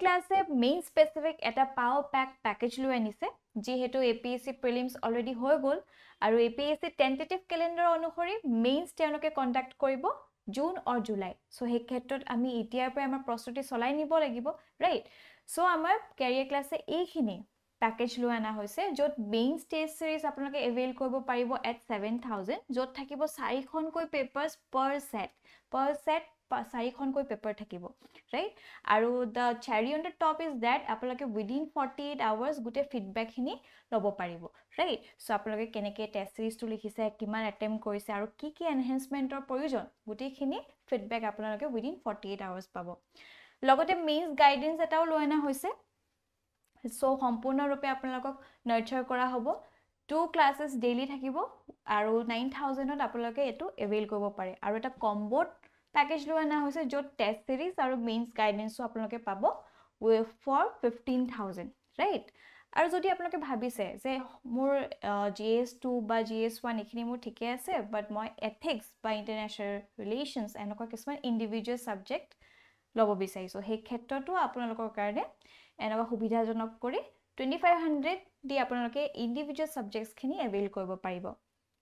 ক্লাছে main specific এটা power package লৈ আনিছে যিহেতু APSC প্ৰিলিমছ অলৰেডি হৈ গ'ল আৰু APSC টেন্টেটিভ কেলেণ্ডাৰ অনুসৰি মেইনছ তেওঁলোকে কণ্ডাক্ট কৰিব জুন অৰ জুলাই সো সেই ক্ষেত্ৰত আমি এতিয়াৰ পৰা আমাৰ প্ৰস্তুতি চলাই নিব লাগিব ৰাইট সো আমাৰ কেৰিয়াৰ ক্লাছে এইখিনি পেকেজ লৈ আনা হৈছে য'ত মেইনছ টেষ্ট সিৰিজ আপোনালোকে এভেইল কৰিব পাৰিব এট 7000 য'ত থাকিব 4খনকৈ পেপাৰ্ছ পাৰ সেট 4খনকৈ পেপাৰ থাকিব ৰাইট আৰু the cherry on the top is that আপোনালোকে within 48 hours গোটে ফিডবেকখিনি ল'ব পাৰিব ৰাইট সো আপোনালোকে কেনেকৈ টেষ্ট সিৰিজটো লিখিছে কিমান এটেম্প কৰিছে আৰু কি কি এনহেন্সমেন্টৰ প্ৰয়োজন গোটেইখিনি ফিডবেক আপোনালোকে within 48 hours পাব লগতে মেইনছ গাইডেন্স এটাও লৈ আনা হৈছে সো সম্পূৰ্ণৰূপে আপোনালোকক নাৰ্চাৰ কৰা হ'ব 2 ক্লাसेस ডেইলি থাকিব আৰু 9000ত আপোনালোকে এটো এভেইল কৰিব পাৰে আৰু এটা কম্বোত পেকেজ লৈ আনা হৈছে য'ত টেষ্ট সিৰিজ আৰু মেইনছ গাইডেন্সও আপোনালোকে পাব ফৰ 15000 ৰাইট আৰু যদি আপোনালোকে ভাবিছে যে মোৰ GS2 বা GS1 এখিনি মোৰ ঠিকে আছে বাট মই এথিক্স বা ইন্টাৰনেশ্যনেল ৰিলেশনছ এনেকুৱা কিছুমান ইন্ডিভিজুৱেল সাবজেক্ট ল'ব বিচাৰিছো সেই ক্ষেত্ৰতো আপোনালোকৰ কাৰণে এনেকুৱা সুবিধাজনক কৰি 2500 দি আপোনালোকে ইন্ডিভিজুৱেল সাবজেক্টছখিনি এভেইল কৰিব পাৰিব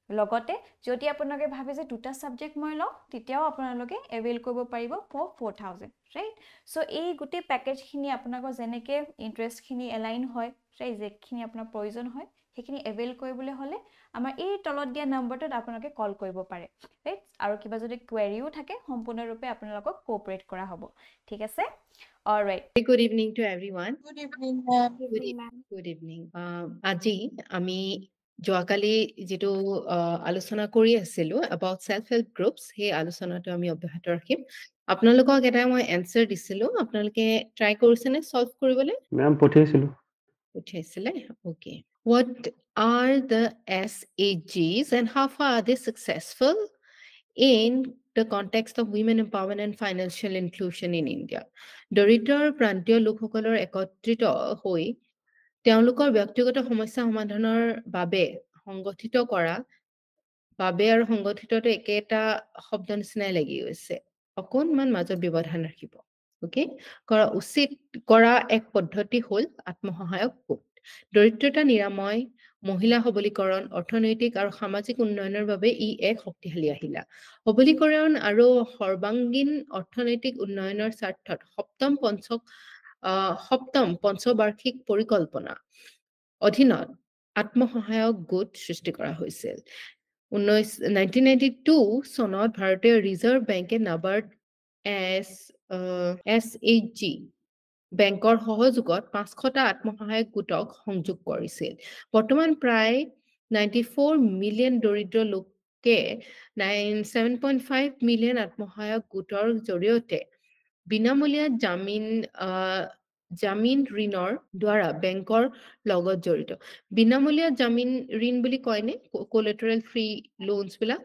লগতে যদি আপোনালোকে ভাবে যে দুটা সাবজেক্ট মই লওঁ তেতিয়াও আপোনালোকে এভেইল কৰিব পাৰিব ফৰ 4000 ৰাইট সো এই গুটি পেকেজখিনি আপোনালোকৰ যেনেকৈ ইন্টাৰেষ্টখিনি এলাইন হয় ৰাইট যেখিনি আপোনাৰ প্ৰয়োজন হয় সেইখিনি এভেইল কৰিবলৈ হলে আমাৰ এই তলত দিয়া নম্বৰটোত আপোনালোকে কল কৰিব পাৰে ৰাইট আৰু কিবা যদি কোৱেৰিও থাকে সম্পূৰ্ণৰূপে আপোনালোকক কোঅপাৰেট কৰা হ'ব ঠিক আছে alright Good evening to everyone. Good evening, ma'am. Good evening. আজি আমি যোৱাকালি যেটো আলোচনা কৰি আছিলো about self help groups সেই আলোচনাটো আমি অব্যাহত ৰাখিম আপোনালোকক এটা মই এনসাৰ দিছিলো আপোনালোকে ট্ৰাই কৰিছেনে সলভ কৰিবলৈ মেম পঠিয়াইছিলে okay what are the SAGs and how far are they successful in the context of women empowerment and financial inclusion in India দৰিদ্ৰ প্ৰান্তীয় লোকসকলৰ একত্ৰিত হৈ তেওঁলোকৰ ব্যক্তিগত সমস্যা সমাধানৰ বাবে সংগঠিত কৰা বাবে আৰু সংগঠিতটো একেটা শব্দ নিচিনাই লাগি গৈছে অকণমান মাজত ব্যৱধান ৰাখিব ওকে কৰা উচিত কৰা এক পদ্ধতি হ'ল আত্মসহায়ক গোট দৰিদ্ৰতা নিৰাময় মহিলা সবলীকৰণ অৰ্থনৈতিক আৰু সামাজিক উন্নয়নৰ বাবে ই এক শক্তিশালী আহিলা সবলীকৰণ আৰু সৰ্বাংগীন অৰ্থনৈতিক উন্নয়নৰ স্বাৰ্থত সপ্তম পঞ্চবাৰ্ষিক পৰিকল্পনা অধীনত আত্মসহায়ক গোট সৃষ্টি কৰা হৈছিল 1992 চনত ভাৰতীয় ৰিজাৰ্ভ বেংকে নাবাৰ্ড SHG বেংকৰ সহযোগত 500টা আত্মসহায়ক গোটক সংযোগ কৰিছিল বৰ্তমান প্ৰায় 94 মিলিয়ন দৰিদ্ৰ লোকে 7.5 মিলিয়ন আত্মসহায়ক গোটৰ জৰিয়তে বিনামূলীয়া জামিন ঋণৰ দ্বাৰা বেংকৰ লগত জড়িত বিনামূলীয়া জামিন ঋণ বুলি কয়নে কোলেটাৰেল ফ্ৰী লোনছ বিলাক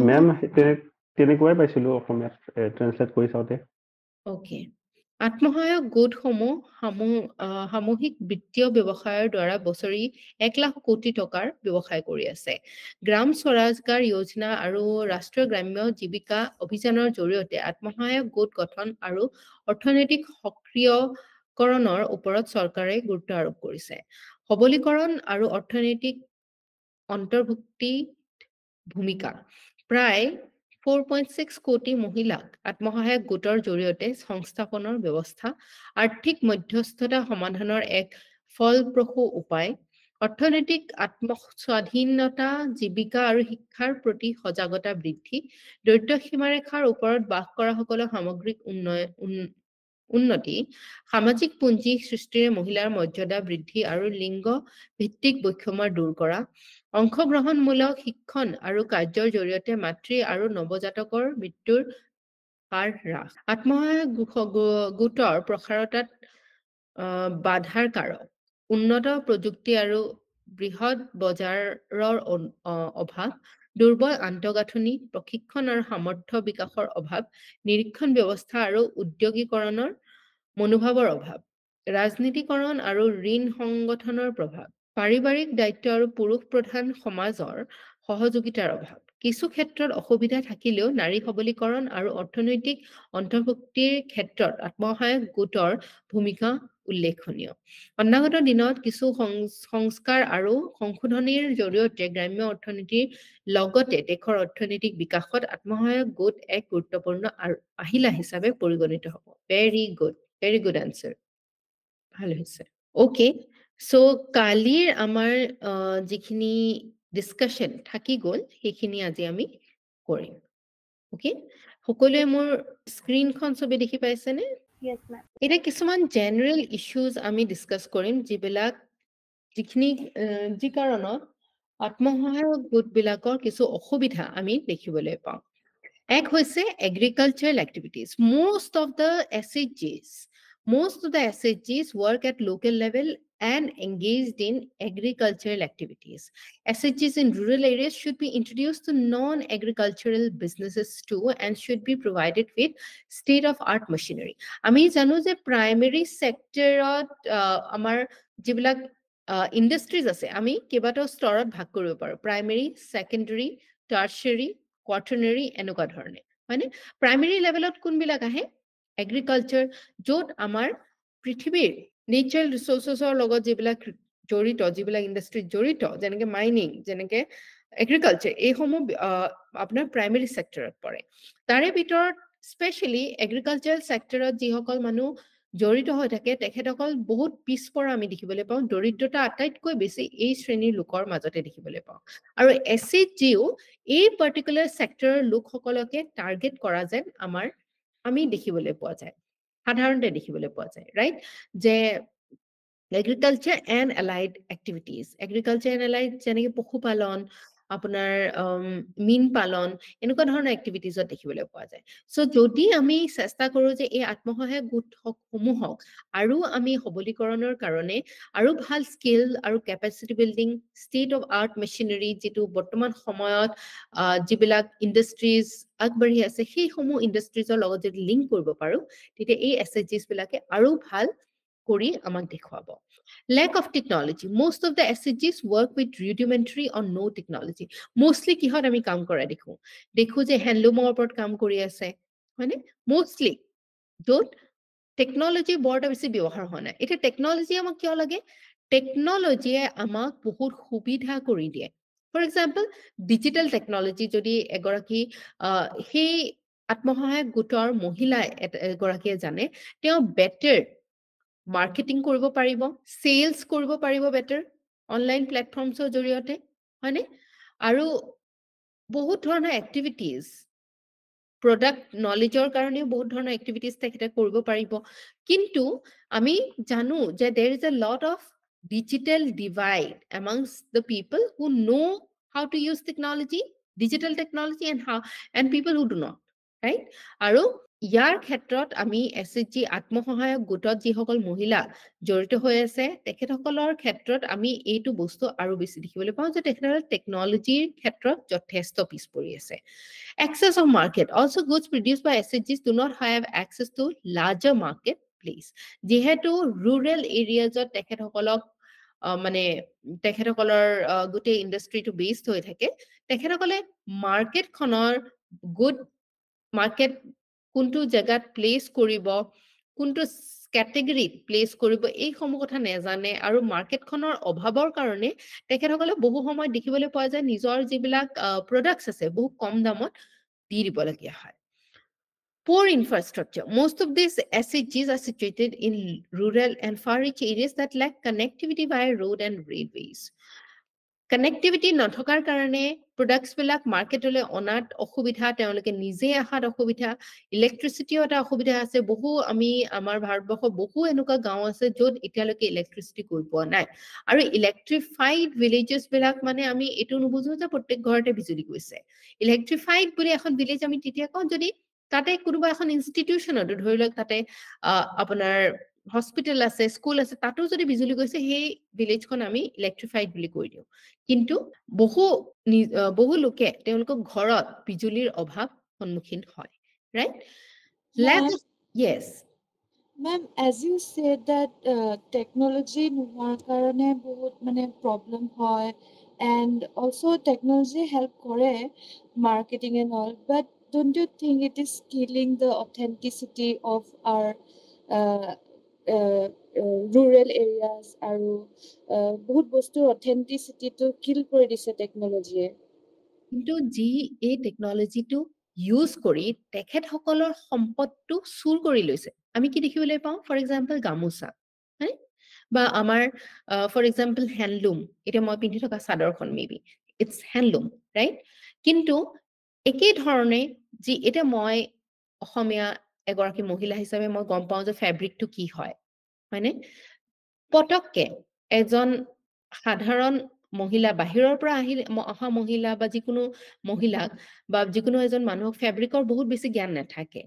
মেম তেনেকুৱাই পাইছিলো অসমীয়াত ট্ৰান্সলেট কৰি চাওতে ওকে আত্মসহায়ক গোটসমূহ সামূহিক বিত্তীয় ব্যৱসায়ৰ দ্বাৰা বছৰি 1 লাখ কোটি টকাৰ ব্যৱসায় কৰি আছে গ্ৰাম স্বৰাজগাৰ যোজনা আৰু ৰাষ্ট্ৰীয় গ্ৰাম্য জীৱিকা অভিযানৰ জৰিয়তে আত্মসহায়ক গোট গঠন আৰু অৰ্থনৈতিক সক্ৰিয়কৰণৰ ওপৰত চৰকাৰে গুৰুত্ব আৰোপ কৰিছে সবলীকৰণ আৰু অৰ্থনৈতিক অন্তৰ্ভুক্তি ভূমিকা প্ৰায় 4.6 কোটি মহিলাক আত্মসহায়ক গোটৰ জৰিয়তে সংস্থাপনৰ ব্যৱস্থা আৰ্থিক মধ্যস্থতা সমাধানৰ এক ফলপ্ৰসূ উপায় অৰ্থনৈতিক আত্মস্বাধীনতা জীৱিকা আৰু শিক্ষাৰ প্ৰতি সজাগতা বৃদ্ধি দৰিদ্ৰ সীমাৰেখাৰ ওপৰত বাস কৰা সকলৰ সামগ্ৰিক উন্নতি সামাজিক পুঁজি সৃষ্টিৰে মহিলাৰ মৰ্যাদা বৃদ্ধি আৰু লিংগ ভিত্তিক বৈষম্য দূৰ কৰা অংশগ্ৰহণমূলক শিক্ষণ আৰু কাৰ্যৰ জৰিয়তে মাতৃ আৰু নৱজাতকৰ মৃত্যুৰ হাৰ হ্ৰাস আত্মসহায়ক গোটৰ প্ৰসাৰতাত বাধাৰ কাৰক উন্নত প্ৰযুক্তি আৰু বৃহৎ বজাৰৰ অভাৱ দুৰ্বল আন্তঃগাঁথনি প্ৰশিক্ষণ আৰু সামৰ্থ্য বিকাশৰ অভাৱ নিৰীক্ষণ ব্যৱস্থা আৰু উদ্যোগীকৰণৰ মনোভাৱৰ অভাৱ ৰাজনীতিকৰণ আৰু ঋণ সংগঠনৰ প্ৰভাৱ পাৰিবাৰিক দায়িত্ব আৰু পুৰুষ প্ৰধান সমাজৰ সহযোগিতাৰ অভাৱ কিছু ক্ষেত্ৰত অসুবিধা থাকিলেও নাৰী সবলীকৰণ আৰু অৰ্থনৈতিক অন্তৰ্ভুক্তিৰ ক্ষেত্ৰত আত্মসহায়ক গোটৰ ভূমিকা উল্লেখনীয়। অনাগত দিনত কিছু সংস্কাৰ আৰু সংশোধনীৰ জৰিয়তে গ্ৰাম্য অৰ্থনীতিৰ লগতে দেশৰ অৰ্থনৈতিক বিকাশত আত্মসহায়ক গোট এক গুৰুত্বপূৰ্ণ আহিলা হিচাপে পৰিগণিত হ'ব। Very good answer. ভাল হৈছে। ওকে, সো কালিৰ আমাৰ যিখিনি ডিসকাশন থাকি গ'ল সেইখিনি আজি আমি কৰিম। ওকে, সকলোৱে মোৰ স্ক্ৰীনখন ছবি দেখি পাইছেনে? Yes, ma'am. এটা কিছুমান জেনাৰেল ইস্যুজ আমি ডিসকাস কৰিম যিখিনি যি কাৰণত আত্মসহায়ক গোটবিলাকৰ কিছু অসুবিধা আমি দেখিবলৈ পাওঁ। এক হৈছে agricultural activities. Most of the SHGs work at local level and engaged in agricultural activities. SHGs in rural areas should be introduced to non-agricultural businesses too and should be provided with state-of-art machinery. আমি জানো যে primary সেক্টৰত আমাৰ যিবিলাক industries আছে আমি কেইবাটাও স্তৰত ভাগ কৰিব পাৰোঁ। প্ৰাইমেৰী, সেকেন্ডাৰী, টাৰ্চিয়াৰী, কোৱাটাৰ্নাৰী এনেকুৱা ধৰণে, হয়নে? প্ৰাইমেৰী লেভেলত কোনবিলাক আহে? এগ্ৰিকালচাৰ, য'ত আমাৰ পৃথিৱীৰ নেচাৰেল ৰিচোৰ্চেছৰ লগত যিবিলাক জড়িত, যিবিলাক ইণ্ডাষ্ট্ৰিত জড়িত, যেনেকে মাইনিং, যেনেকে এগ্ৰিকালচাৰ, এইসমূহ আপোনাৰ প্ৰাইমেৰী সেক্টৰত পৰে। তাৰে ভিতৰত স্পেচিয়েলি এগ্ৰিকালচাৰেল সেক্টৰত যিসকল মানুহ জড়িত হৈ থাকে তেখেতসকল বহুত পিছপৰা আমি দেখিবলৈ পাওঁ। দৰিদ্ৰতা আটাইতকৈ বেছি এই শ্ৰেণীৰ লোকৰ মাজতে দেখিবলৈ পাওঁ। আৰু SHGও এই পাৰ্টিকুলাৰ সেক্টৰৰ লোকসকলকে টাৰ্গেট কৰা যেন আমি দেখিবলৈ পোৱা যায়, সাধাৰণতে দেখিবলৈ পোৱা যায়, ৰাইট? যে agriculture and allied activities, agriculture and allied যেনেকৈ পশুপালন, আপোনাৰ মীন পালন, এনেকুৱা ধৰণৰ এক্টিভিটিজত দেখিবলৈ পোৱা যায়। সো যদি আমি চেষ্টা কৰোঁ যে এই আত্মসহায়ক গোটসমূহক আৰু আমি সবলীকৰণৰ কাৰণে আৰু ভাল স্কিল আৰু capacity building, state of art machinery, যিটো বৰ্তমান সময়ত যিবিলাক ইণ্ডাষ্ট্ৰিজ আগবাঢ়ি আছে সেইসমূহ ইণ্ডাষ্ট্ৰিজৰ লগত যদি লিংক কৰিব পাৰোঁ তেতিয়া এই SHGs বিলাকে আৰু ভাল কৰি আমাক দেখুৱাব। Lack of technology. Most of the SHGs work with rudimentary or no technology. Mostly কিহত আমি কাম কৰা দেখো যে হ্যান্ডলুমৰ ওপৰত কাম কৰি আছে, হয়নে? Mostly য'ত টেকনলজি বৰ বেছি ব্যৱহাৰ হোৱা নাই। এতিয়া টেকনলজি আমাক কিয় লাগে? টেকনলজিয়ে আমাক বহুত সুবিধা কৰি দিয়ে। ফৰ এক্সাম্পল, ডিজিটেল টেকনলজি যদি এগৰাকী সেই আত্মসহায়ক গোটৰ মহিলা এগৰাকীয়ে জানে, তেওঁ বেটাৰ মাৰ্কেটিং কৰিব পাৰিব, সেলছ কৰিব পাৰিব বেটাৰ অনলাইন প্লেটফৰ্মছৰ জৰিয়তে, হয়নে? আৰু বহুত ধৰণৰ এক্টিভিটিজ, প্ৰডাক্ট নলেজৰ কাৰণেও বহুত ধৰণৰ এক্টিভিটিজ তেখেতে কৰিব পাৰিব। কিন্তু আমি জানো যে there is a lot of digital divide amongst the people who know how to use technology, digital technology, and people who do not, right? আৰু ইয়াৰ ক্ষেত্ৰত আমি SHG আত্মসহায়ক গোটত যিসকল মহিলা জড়িত হৈ আছে তেখেতসকলৰ ক্ষেত্ৰত আমি এইটো বস্তু আৰু বেছি দেখিবলৈ পাওঁ যে তেখেতসকলে টেকনলজিৰ ক্ষেত্ৰত যথেষ্ট পিছ পৰি আছে। Access of market. Also, goods produced by SHGs do not have access to larger marketplace. যিহেতু rural areas তেখেতসকলক মানে তেখেতসকলৰ গোটেই ইণ্ডাষ্ট্ৰিটো বেছড হৈ থাকে, তেখেতসকলে মাৰ্কেটখনৰ গুড মাৰ্কেট কোনটো জেগাত প্লেচ কৰিব, কোনটো কেটেগৰীত প্লেচ কৰিব, এইসমূহ কথা নেজানে আৰু মাৰ্কেটখনৰ অভাৱৰ কাৰণে তেখেতসকলে বহু সময় দেখিবলৈ পোৱা যায় নিজৰ যিবিলাক প্ৰডাক্টছ আছে বহু কম দামত দি দিবলগীয়া হয়। Poor infrastructure. Most of these SHGs are situated in rural and far-reach areas that lack connectivity via road and railways. Connectivity নথকাৰ কাৰণে প্ৰডাক্টছবিলাক মাৰ্কেটলৈ অনাত অসুবিধা, তেওঁলোকে নিজে আহাত অসুবিধা, ইলেক্ট্ৰিচিটিও এটা অসুবিধা আছে। আমাৰ ভাৰতবৰ্ষৰ বহু এনেকুৱা গাঁও আছে য'ত এতিয়ালৈকে ইলেক্ট্ৰিচিটি গৈ পোৱা নাই। আৰু ইলেক্ট্ৰিফাইড ভিলেজেছবিলাক মানে আমি এইটো নুবুজো যে প্ৰত্যেক ঘৰতে বিজুলী গৈছে। ইলেক্ট্ৰিফাইড বুলি এখন ভিলেজ আমি তেতিয়া কওঁ যদি তাতে কোনোবা এখন ইনষ্টিটিউশ্যনতো, ধৰি লওক তাতে আপোনাৰ হস্পিটেল আছে, স্কুল আছে, তাতো যদি বিজুলী গৈছে সেই ভিলেজখন আমি ইলেক্ট্ৰিফাইড বুলি কৈ দিওঁ। কিন্তু বহু লোকে তেওঁলোকৰ ঘৰত বিজুলীৰ অভাৱ সন্মুখীন হয়, right? Yes. Ma'am, as you said that technology নোহোৱাৰ কাৰণে বহুত মানে problem হয় and also technology help কৰে marketing and all, but don't you think it is killing the authenticity of our uh, uh, rural areas আৰু বহুত বস্তুৰ authenticity টো kill কৰি দিছে টেকনলজিয়ে? কিন্তু যি এই টেকনলজিটো ইউজ কৰি তেখেতসকলৰ সম্পদটো চুৰ কৰি লৈছে আমি কি দেখিবলৈ পাওঁ ফৰ এক্সাম্পল গামোচা হয় বা আমাৰ ফৰ এক্সাম্পল হেণ্ডলুম এতিয়া মই পিন্ধি থকা চাদৰখন মেবি ইটছ হেণ্ডলুম ৰাইট কিন্তু একেই ধৰণে যি এতিয়া মই অসমীয়া এগৰাকী মহিলা হিচাপে মই গম পাওঁ যে ফেব্ৰিকটো কি হয় হয়নে পটককে এজন সাধাৰণ মহিলা বাহিৰৰ পৰা অহা মহিলা বা যিকোনো মহিলাক বা যিকোনো এজন মানুহক ফেব্ৰিকৰ বহুত বেছি জ্ঞান নাথাকে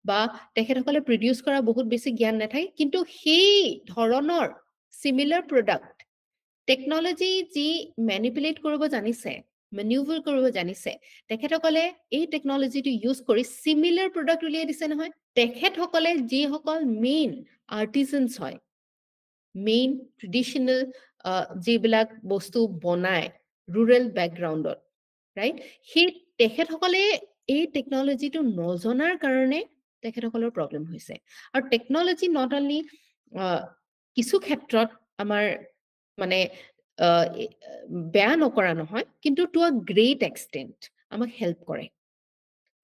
বা তেখেতসকলে প্ৰডিউচ কৰা বহুত বেছি জ্ঞান নাথাকে কিন্তু সেই ধৰণৰ সিমিলাৰ প্ৰডাক্ট টেকনলজি যি ম্যানিপুলেট কৰিব জানিছে মেনিউভাৰ কৰিব জানিছে তেখেতসকলে এই টেকনলজিটো ইউজ কৰি সিমিলাৰ প্ৰডাক্ট উলিয়াই দিছে নহয় তেখেতসকলে যিসকল মেইন আৰ্টিজেন্স হয় মেইন ট্ৰেডিশনেল যিবিলাক বস্তু বনায় ৰুৰেল বেকগ্ৰাউণ্ডত ৰাইট সেই তেখেতসকলে এই টেকনলজিটো নজনাৰ কাৰণে তেখেতসকলৰ প্ৰব্লেম হৈছে আৰু টেকনলজি নট অনলি কিছু ক্ষেত্ৰত আমাৰ মানে বেয়া নকৰা নহয় কিন্তু টু আ গ্ৰেট এক্সটেণ্ট আমাক হেল্প কৰে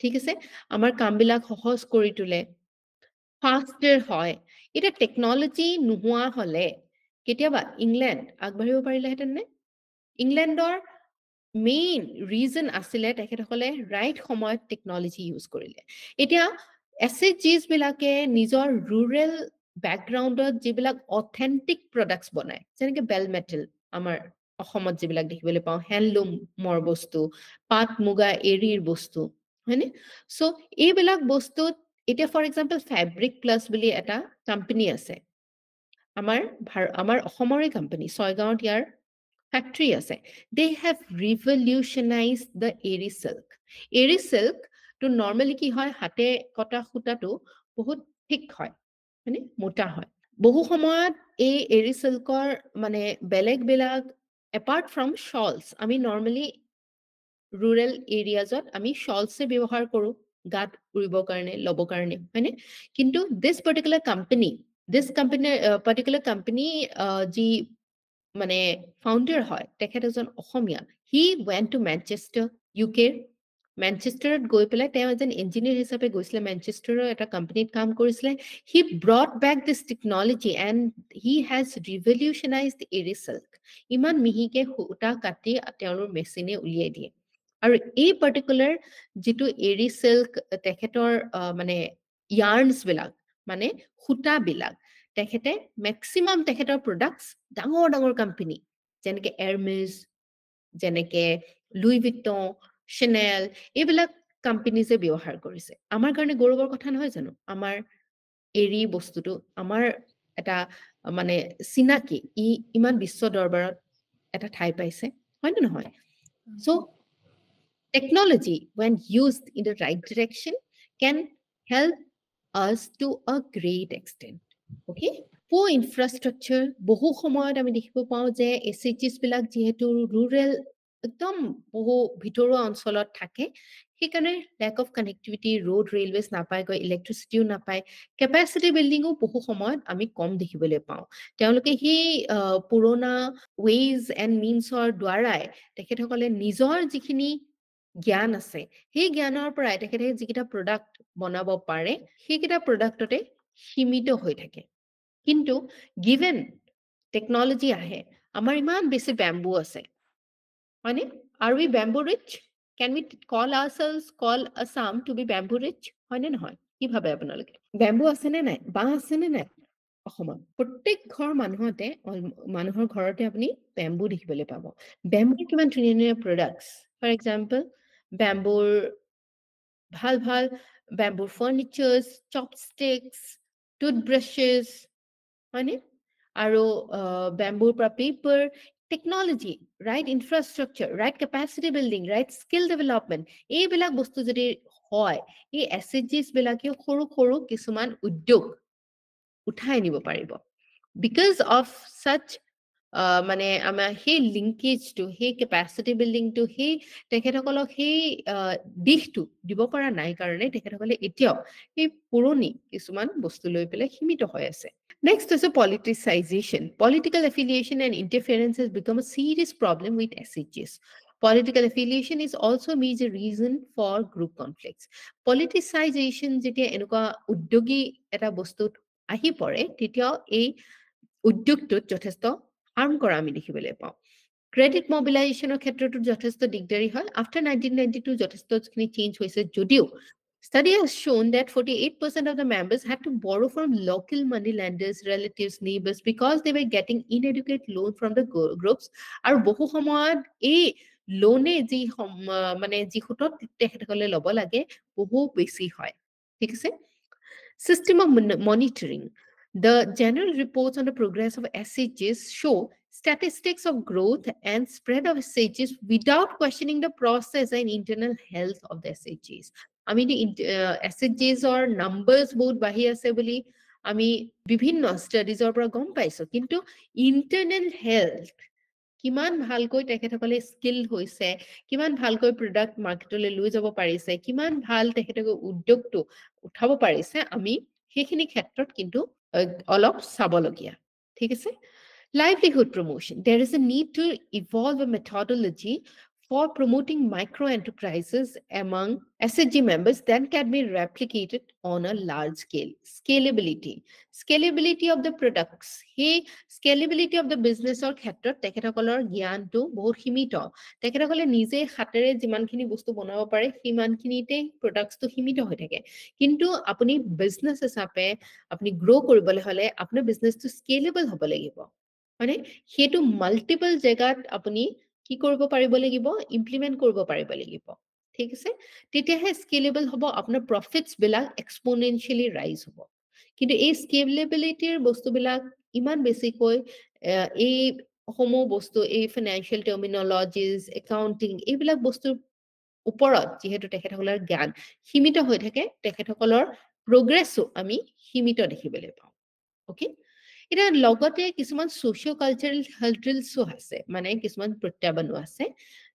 ঠিক আছে আমাৰ কামবিলাক সহজ কৰি তোলে ফাষ্টাৰ হয় এতিয়া টেকনলজি নোহোৱা হলে কেতিয়াবা ইংলেণ্ড আগবাঢ়িব পাৰিলেহেঁতেন নে ইংলেণ্ডৰ মেইন ৰিজন আছিলে তেখেতসকলে ৰাইট সময়ত টেকনলজি ইউজ কৰিলে এতিয়া এছএইচজিছ বিলাকে নিজৰ ৰুৰেল বেকগ্ৰাউণ্ডত যিবিলাক অথেন্টিক প্ৰডাক্টছ বনায় যেনেকে বেল মেটেল আমাৰ অসমত যিবিলাক দেখিবলৈ পাওঁ হেণ্ডলুমৰ বস্তু পাট মুগা এৰীৰ বস্তু হয়নে চ' এইবিলাক বস্তুত এতিয়া ফৰ এক্সাম্পল ফেব্ৰিক প্লাছ বুলি এটা কোম্পানী আছে আমাৰ অসমৰে কোম্পানী ছয়গাঁৱত ইয়াৰ ফেক্টৰী আছে they have revolutionized the এৰী silk তো নৰ্মেলি কি হয় হাতে কটা সূতাটো বহুত ঠিক হয় মানে মোটা হয় বহু সময়ত এই এৰী সিল্কৰ মানে বেলেগ এপাৰ্ট ফ্ৰম শ্বলছ আমি নৰ্মেলি ৰুৰেল এৰিয়াজত আমি শ্বলছে ব্যৱহাৰ কৰো গাত উৰিবৰ কাৰণে ল'ব কাৰণে হয়নে কিন্তু দিছ পাৰ্টিকুলাৰ কোম্পানী যি মানে ফাউণ্ডাৰ হয় তেখেত এজন অসমীয়া হি ৱেণ্ট টু মেনচেষ্টাৰ ইউকে মেনচেষ্টাৰত গৈ পেলাই তেওঁ এজন ইঞ্জিনিয়াৰ হিচাপে গৈছিলে মেনচেষ্টাৰৰ এটা কোম্পানীত কাম কৰিছিলে he brought back this technology and he has revolutionized Eri silk ইমান মিহিকে সূতা কাটি তেওঁৰ মেচিনে উলিয়াই দিয়ে আৰু এই পাৰ্টিকুলাৰ যিটো এৰী চিল্ক তেখেতৰ মানে ইয়াৰ্নছ বিলাক মানে সূতাবিলাক তেখেতে মেক্সিমাম তেখেতৰ প্ৰডাক্টছ ডাঙৰ কোম্পানী যেনেকে এৰমিজ যেনেকে লুই ভিটন চেনেল এইবিলাক কোম্পানীজে ব্যৱহাৰ কৰিছে আমাৰ কাৰণে গৌৰৱৰ কথা নহয় জানো আমাৰ এৰী বস্তুটো আমাৰ এটা মানে চিনাকি ইমান বিশ্ব দৰবাৰত এটা ঠাই পাইছে হয় নে নহয় চ' technology when used in the right direction can help us to a great extent okay for infrastructure বহু সময়ত আমি দেখিব পাওঁ যে এছএইচজিছ বিলাক যেহেতু ৰুৰেল একদম বহু ভিতৰুৱা অঞ্চলত থাকে সেইকাৰণে lake of connectivity road railways নাপায় গৈ ইলেক্ট্ৰিচিটিও নাপায় কেপাচিটি বিল্ডিঙো বহু সময়ত আমি কম দেখিবলৈ পাওঁ তেওঁলোকে সেই পুৰণা ৱেইজ এণ্ড মিনছৰ দ্বাৰাই তেখেতসকলে নিজৰ যিখিনি জ্ঞান আছে সেই জ্ঞানৰ পৰাই তেখেতে যিকেইটা প্ৰডাক্ট বনাব পাৰে সেইকেইটা প্ৰডাক্টতে সীমিত হৈ থাকে কিন্তু গিভেন টেকনলজি আহে আমাৰ ইমান বেছি বেম্বু আছে হয়নে are we bamboo rich can we call ourselves call Assam to be bamboo rich হয়নে নহয় কি ভাবে আপোনালোকে বেম্বু আছে নে নাই বাঁহ আছে নে নাই অসমত প্ৰত্যেক মানুহৰ ঘৰতে আপুনি বেম্বু দেখিবলৈ পাব বেম্বুৰ কিমান ধুনীয়া প্ৰডাক্টছ ফৰ এক্সাম্পল বেম্বুৰ ভাল বেম্বুৰ ফাৰ্নিচাৰ্ছ চপষ্টিক্স টুথব্ৰাছেছ হয়নে আৰু বেম্বুৰ পৰা paper technology right infrastructure right capacity building right skill development এইবিলাক বস্তু যদি হয় এই এছএইচজিছ বিলাকেও সৰু কিছুমান উদ্যোগ উঠাই নিব পাৰিব বিকজ অফ such মানে আমাৰ সেই লিংকেজটো সেই কেপাচিটি বিল্ডিংটো সেই তেখেতসকলক সেই দিশটো দিব পৰা নাই কাৰণে তেখেতসকলে এতিয়াও সেই পুৰণি কিছুমান বস্তু লৈ পেলাই সীমিত হৈ আছে Next is a politicization. Political affiliation and interference has become a serious problem with SHGs. Political affiliation is also a major reason for group conflicts. Politicization যেতিয়া এনেকুৱা উদ্যোগী এটা বস্তুত আহি পৰে তেতিয়াও এই উদ্যোগটোত যথেষ্ট হাৰ্ম কৰা আমি দেখিবলৈ পাওঁ ক্ৰেডিট মবিলাইজেশ্যনৰ ক্ষেত্ৰতো যথেষ্ট দিগদাৰী হয় আফটাৰ 1992 যথেষ্টখিনি চেঞ্জ হৈছে যদিও Study has shown that 48% of the members had to borrow from local money lenders, relatives, neighbors because they were getting inadequate loan from the groups. আৰু বহু সময়ত এই লোনে যি মানে যি সুতত তেখেতসকলে ল'ব লাগে বহু বেছি হয় ঠিক আছে System of monitoring. The general reports on the progress of SHGs show statistics of growth and spread of SHGs without questioning the process and internal health of the SHGs. I mean, SHGs or numbers both bahi ase boli ami bibhinno studies or পৰা গম পাইছো কিন্তু internal health কিমান ভালকৈ তেখেতসকলে skill হৈছে কিমান ভালকৈ প্ৰডাক্ট মাৰ্কেটলৈ লৈ যাব পাৰিছে কিমান ভাল তেখেতসকলে উদ্যোগটো উঠাব পাৰিছে আমি সেইখিনি ক্ষেত্ৰত কিন্তু অলপ চাবলগীয়া ঠিক আছে livelihood promotion there is a need to evolve a methodology for promoting micro enterprises among SHG members that can be replicated on a large scale. Scalability of the products. Hey, scalability of the business or ক্ষেত্ৰত তেখেতসকলৰ জ্ঞানটো বহুত সীমিত তেখেতসকলে নিজে হাতেৰে যিমানখিনি বস্তু বনাব পাৰে সিমানখিনিতে প্ৰডাক্টছটো সীমিত হৈ থাকে কিন্তু আপুনি বিজনেছ হিচাপে আপুনি গ্ৰো কৰিবলৈ হলে আপোনাৰ বিজনেছটো স্কেলেবল হ'ব লাগিব মানে সেইটো মাল্টিপল জেগাত আপুনি কি কৰিব পাৰিব লাগিব ইমপ্লিমেন্ট কৰিব পাৰিব লাগিব ঠিক আছে তেতিয়াহে স্কেলেবল হ'ব আপোনাৰ প্ৰফিটছ বিলাক এক্সপোনেনশিয়ালি ৰাইজ হ'ব কিন্তু এই স্কেলেবিলিটিৰ বস্তুবিলাক ইমান বেছিকৈ এই সমূহ বস্তু এই ফাইনেন্সিয়েল টাৰ্মিনলজিজ একাউন্টিং এইবিলাক বস্তুৰ ওপৰত যিহেতু তেখেতসকলৰ জ্ঞান সীমিত হৈ থাকে তেখেতসকলৰ প্ৰগ্ৰেছো আমি সীমিত দেখিবলৈ পাওঁ ওকে এটা লগতে কিছুমান সোশিও কালচাৰাল হাৰ্ডলছো আছে মানে কিছুমান প্ৰত্যাহ্বানো আছে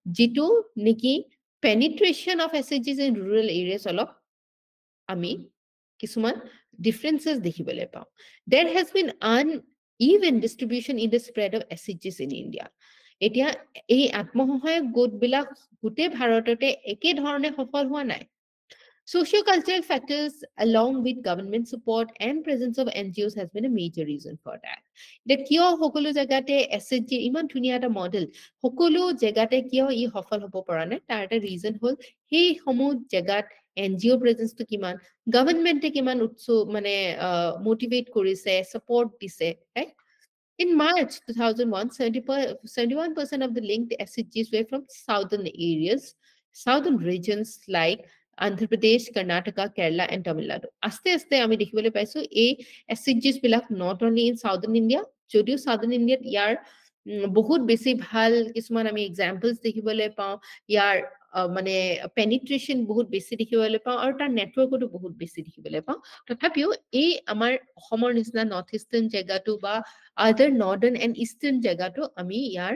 যেটো নেকি penetration of SHGs in rural areas অলপ আমি কিছুমান differences দেখিবলৈ পাওঁ there has been uneven distribution in the spread of SHGs in India এতিয়া এই আত্মসহায়ক গোটবিলাক গোটেই ভাৰততে একে ধৰণে সফল হোৱা নাই Socio-cultural factors along with government support and presence of NGOs has been a major reason for that. The kiyo hokolo jagate SHG iman dhuniya eta model hokolo jagate kiyo I safal hobo para nai tar eta reason hol hei homo jagat NGO presence to kiman government e kiman utso mane motivate korise support dise right In March 2001 71% of the linked SHGs were from southern regions like Andhra Pradesh, Karnataka, Kerala, and Tamil Nadu. Aste ami dekhibole paisu a SHGs bilak not only in southern India, jodio southern India yar বহুত বেছি ভাল কিছুমান আমি examples দেখিবলৈ পাওঁ ইয়াৰ মানে পেনিট্ৰেশন বহুত বেছি দেখিবলৈ পাওঁ আৰু তাৰ নেটৱৰ্কটো বহুত বেছি দেখিবলৈ পাওঁ তথাপিও এই আমাৰ অসমৰ নিচিনা নৰ্থ ইষ্টাৰ্ণ জেগাটো বা আদাৰ নৰ্দাৰ্ণ এণ্ড ইষ্টাৰ্ণ জেগাটো আমি ইয়াৰ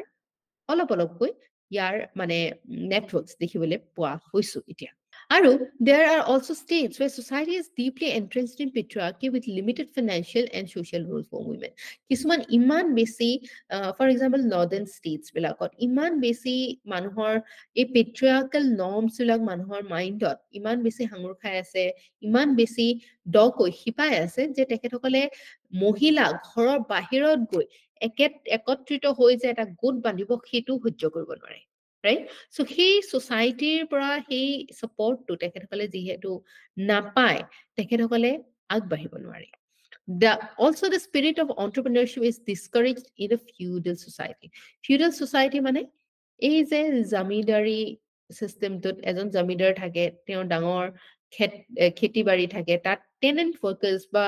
অলপকৈ ইয়াৰ মানে নেটৱৰ্কস দেখিবলৈ পোৱা হৈছো এতিয়া আৰু there are also states where society is deeply entrenched in patriarchy with limited financial and social roles for women. কিছুমান ইমান বেছি for example northern states বিলাকত ইমান বেছি মানুহৰ এই patriarchal norms বিলাক মানুহৰ মাইণ্ডত ইমান বেছি হাঙুৰ খাই আছে ইমান বেছি দকৈ হিপাই আছে যে তেখেতসকলে মহিলা ঘৰৰ বাহিৰত গৈ একত্ৰিত হৈ যে এটা গোট বান্ধিব সেইটো সহ্য কৰিব নোৱাৰে right so he society পৰা he support to তেখেতসকলে যিহেতু নাপায় তেখেতসকলে আগবাঢ়িব নোৱাৰে also the spirit of entrepreneurship is discouraged in a feudal society মানে এই যে জমিদাৰী সিস্টেমটোত এজন জমিদাৰ থাকে তেওঁ ডাঙৰ খেতি বাৰী থাকে তাত টেনেন্ট ওয়াৰ্কাৰ্স বা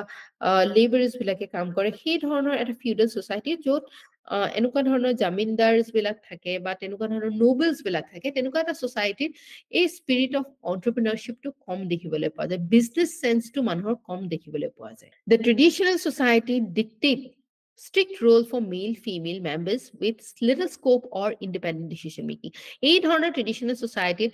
লেবাৰস বিলাকে কাম কৰে সেই ধৰণৰ এটা ফিউডাল সোসাইটি য'ত এনেকুৱা ধৰণৰ জামিনদাৰস বিলাক থাকে বা তেনেকুৱা ধৰণৰ নোবেলস বিলাক থাকে তেনেকুৱা এটা সোসাইটিত এই স্পিৰিট অফ এন্টাৰপ্ৰেনাৰশিপটো কম দেখিবলৈ পোৱা যায় বিজনেস সেন্সটো মানুহৰ কম দেখিবলৈ পোৱা যায় the traditional society dictate strict role for male female members with little scope or independent decision making. এই ধৰণৰ ট্ৰেডিশ্যনেল সোসাইটিত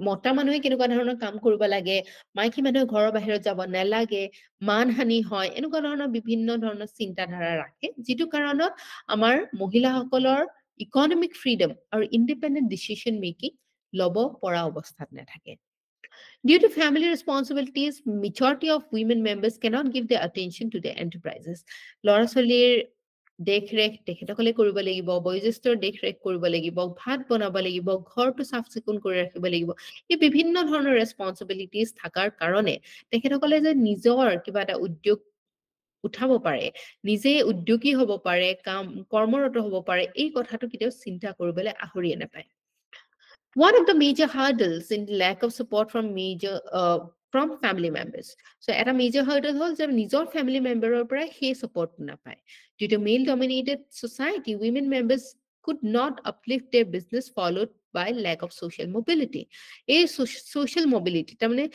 মতা মানুহে কেনেকুৱা ধৰণৰ কাম কৰিব লাগে, মাইকী মানুহে ঘৰৰ বাহিৰত যাব নালাগে, মানহানি হয়, এনেকুৱা ধৰণৰ বিভিন্ন ধৰণৰ চিন্তাধাৰা ৰাখে, যিটো কাৰণত আমাৰ মহিলাসকলৰ ইকনমিক ফ্ৰীডম আৰু ইণ্ডিপেণ্ডেণ্ট ডিচিশ্যন মেকিং ল'ব পৰা অৱস্থাত নাথাকে। Due to family responsibilities, majority of women members cannot give their attention to their enterprises. ল'ৰা ছোৱালীৰ দেখৰেখ তেখেতসকলে কৰিব লাগিব, বয়োজ্যেষ্ঠৰ দেখৰেখ কৰিব লাগিব, ভাত বনাব লাগিব, ঘৰটো চাফ চিকুণ কৰি ৰাখিব লাগিব। এই বিভিন্ন ধৰণৰ ৰেছপন্সিবিলিটিজ থকাৰ কাৰণে তেখেতসকলে যে নিজৰ কিবা এটা উদ্যোগ উঠাব পাৰে, নিজে উদ্যোগী হ'ব পাৰে, কৰ্মৰত হ'ব পাৰে, এই কথাটো কেতিয়াও চিন্তা কৰিবলৈ আহৰিয়ে নাপায়। One of the major hurdles in the lack of support from family members. So at a major hurdle হ'ল যে নিজৰ family memberৰ পৰা সেই support নাপায়। Due to male-dominated society, women members could not uplift their business followed by lack of social mobility. এই social mobility তাৰমানে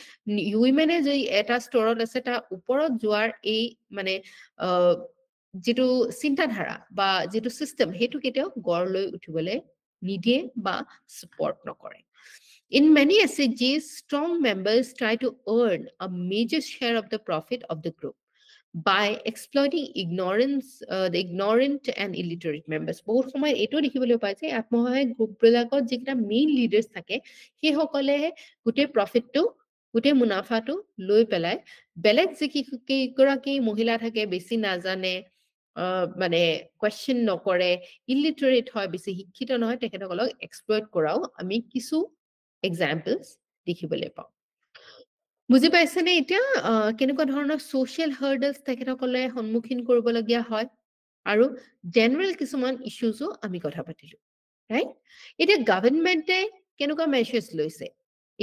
women যে এটা ষ্টৰত আছে তাৰ ওপৰত যোৱাৰ এই মানে যিটো চিন্তাধাৰা বা যিটো সিস্টেম সেইটো কেতিয়াও গঢ় লৈ উঠিবলৈ নিদিয়ে বা support নকৰে। In many SHGs, strong members try to earn a major share of the profit of the group by exploiting the ignorant and illiterate members. বহুত সময় এইটো দেখিবলৈ পাই যে আত্মসহায়ক গ্ৰুপবিলাকত যিকেইটা মেইন লিডাৰ্ছ থাকে সেইসকলে গোটেই প্ৰফিটটো গোটেই মুনাফাটো লৈ পেলাই বেলেগ যিকেইগৰাকী মহিলা থাকে বেছি নাজানে মানে কোৱেশ্চন নকৰে, ইলিটাৰেট হয়, বেছি শিক্ষিত নহয়, তেখেতসকলক এক্সপ্লইট কৰাও আমি কিছু এক্সাম্পলছ দেখিবলৈ পাওঁ। বুজি পাইছেনে এতিয়া কেনেকুৱা ধৰণৰ ছ'চিয়েল হাৰ্ডলছ তেখেতসকলে সন্মুখীন কৰিবলগীয়া হয় আৰু জেনেৰেল কিছুমান ইছ্যুজো আমি কথা পাতিলোঁ, ৰাইট? এতিয়া গভৰ্ণমেণ্টে কেনেকুৱা মেজাৰ্ছ লৈছে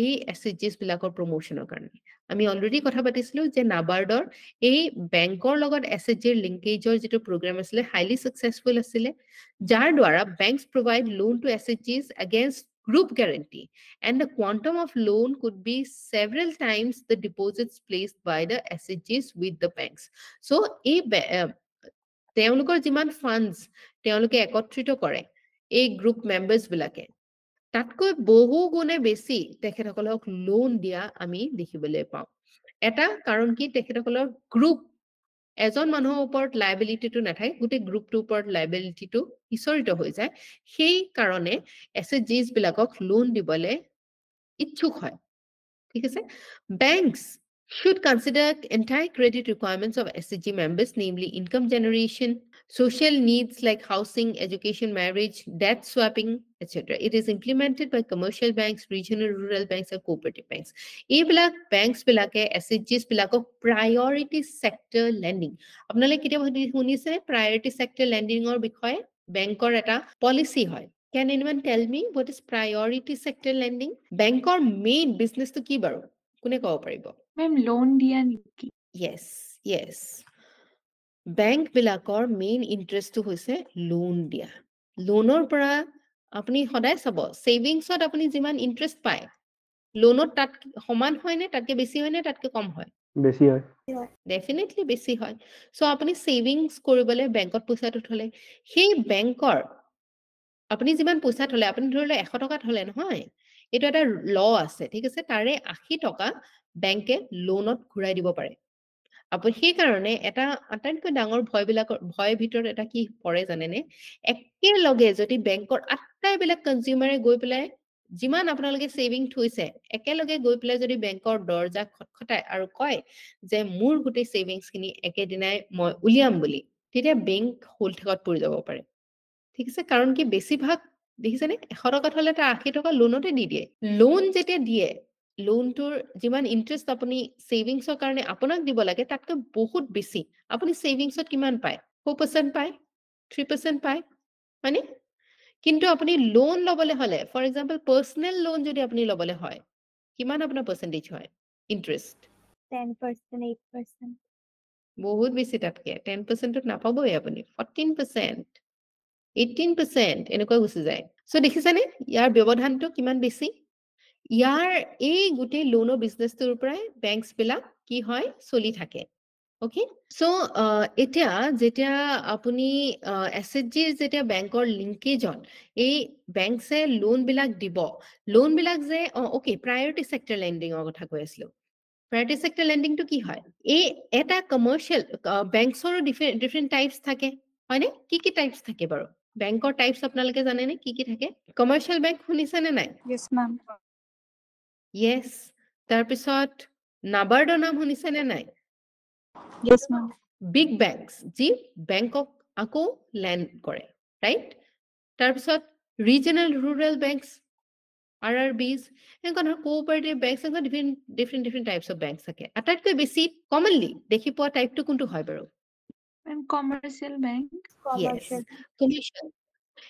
এই SHGs বিলাকৰ প্ৰমোশ্যনৰ কাৰণে? আমি অলৰেডি কথা পাতিছিলোঁ যে নাবাৰ্ডৰ এই বেংকৰ লগত SHGৰ লিংকেজৰ যিটো প্ৰগ্ৰাম আছিলে হাইলি ছাকচেছফুল আছিলে, যাৰ দ্বাৰা banks provide loan to SHGs against group guarantee, and the quantum of loan could be several times the deposits placed by the SHGs with the banks. So, তেওঁলোকৰ যিমান funds তেওঁলোকে একত্ৰিত কৰে এই গ্ৰুপ মেম্বাৰ্ছ বিলাকে তাতকৈ বহু গুণে বেছি তেখেতসকলক লোন দিয়া আমি দেখিবলৈ পাওঁ। এটা কাৰণ কি তেখেতসকলৰ গ্ৰুপ এজন মানুহৰ ওপৰত লাইবিলিটিটো নাথাকে, গোটেই গ্ৰুপটোৰ ওপৰত লাইবিলিটিটো ইচৰিত হৈ যায়, সেই কাৰণে SHGs বিলাকক লোন দিবলৈ ইচ্ছুক হয়। ঠিক আছে? Banks should consider entire credit requirements of SHG members, namely income generation, social needs like housing, education, marriage, debt swapping, etc. It is implemented by commercial banks, regional rural banks, and cooperative banks. এইবিলাক banks বিলাকে SHGs বিলাকক priority sector lending. আপোনালোকে কেতিয়াবা শুনিছে priority sector lending ৰ বিষয়ে? বেংকৰ এটা পলিচি হয়। Can anyone tell me what is priority sector lending? বেংকৰ মেইন বিজনেছটো কি বাৰু? কোনে ক'ব পাৰিব? মেম লোন দিয়া নেকি? Yes. বেংক বিলাকৰ মেইন ইন্টাৰেষ্টটো হৈছে লোন দিয়া। লোনৰ পৰা আপুনি সদায় চাব সেভিংছত আপুনি যিমান ইন্টাৰেষ্ট পায় লোনত তাত সমান হয় নে তাতকে বেছি হয় নে তাতকে কম হয়? বেছি হয়। ডেফিনেটলি বেছি হয়। সো আপুনি সেভিংস কৰিবলৈ বেংকত পইচাটো থলে সেই বেংকৰ আপুনি যিমান পইচা থলে আপুনি ধৰিলে 100 টকা থলে নহয়, এইটো এটা ল আছে, ঠিক আছে? তাৰে 80 টকা বেংকে লোনত ঘূৰাই দিব পাৰে। আপুনি সেই কাৰণে এটা আটাইতকৈ ডাঙৰ ভয়ৰ ভিতৰত এটা কি পৰে জানেনে? একেলগে যদি বেংকৰ আটাইবিলাক কনজিউমাৰে গৈ পেলাই যিমান আপোনালোকে সেভিং থৈছে একেলগে গৈ পেলাই যদি বেংকৰ দৰজা খটখটায় আৰু কয় যে মোৰ গোটেই সেভিংছখিনি একেদিনাই মই উলিয়াম বুলি, তেতিয়া বেংক হোলঠেকত পৰি যাব পাৰে। ঠিক আছে? কাৰণ কি বেছিভাগ দেখিছেনে 100 টকা থলে তাৰ 80 টকা লোনতে দি দিয়ে। লোন যেতিয়া দিয়ে লোনটোৰ যিমান ইন্টাৰেষ্ট আপুনি সেভিংছৰ কাৰণে আপোনাক দিব লাগে তাতকৈ বহুত বেছি আপুনি সেভিংছত কিমান পায়? 4% পায়, 3% পায়, হয়নে? কিন্তু আপুনি লোন ল'বলৈ হলে ফৰ এক্সাম্পল পাৰ্সোনেল লোন যদি আপুনি ল'বলৈ হয় কিমান আপোনাৰ পাৰ্সেন্টেজ হয় ইন্টাৰেষ্ট? 10%, 8%. বহুত বেছি তাতকে 10%ত নাপাবই আপুনি, 14%, 18% এনেকুৱা গুচি যায়। সো দেখিছেনে ইয়াৰ ব্যৱধানটো কিমান বেছি? ইয়াৰ এই গোটেই লোনৰ বিজনেছটোৰ পৰাই বেংকছ বিলাক কি হয় চলি থাকে। ওকে সো এতিয়া যেতিয়া আপুনি এছএইচজিৰ যেতিয়া বেংকৰ লিংকেজত এই বেংকছে লোন বিলাক দিব লোন বিলাক যে ওকে প্ৰায়ৰিটি সেক্টৰ লেন্ডিঙৰ কথা কৈ আছিলো প্ৰায়ৰিটি সেক্টৰ লেন্ডিংটো কি হয় এই এটা কমাৰ্চিয়েল বেংকছৰো ডিফাৰেণ্ট টাইপছ থাকে হয়নে কি টাইপছ থাকে বাৰু বেংকৰ টাইপছ আপোনালোকে জানেনে কি থাকে কমাৰ্চিয়েল বেংক শুনিছেনে নাই Yes, ma'am. ইয়েছ তাৰপিছত নাবাৰ্ডৰ নাম শুনিছেনে নাই Yes, ma'am. বিগ বেংকছ যি বেংকক আকৌ লেণ্ড কৰে ৰাইট তাৰপিছত ৰিজনেল ৰুৰেল বেংকছ RRBs এনেকুৱা ধৰণৰ কোঅপাৰেটিভ বেংকছ এনেকুৱা ডিফাৰেণ্ট টাইপছ অফ বেংকছ থাকে আটাইতকৈ বেছি কমনলি দেখি পোৱা টাইপটো কোনটো হয় বাৰু Ma'am, commercial bank. Yes, commercial.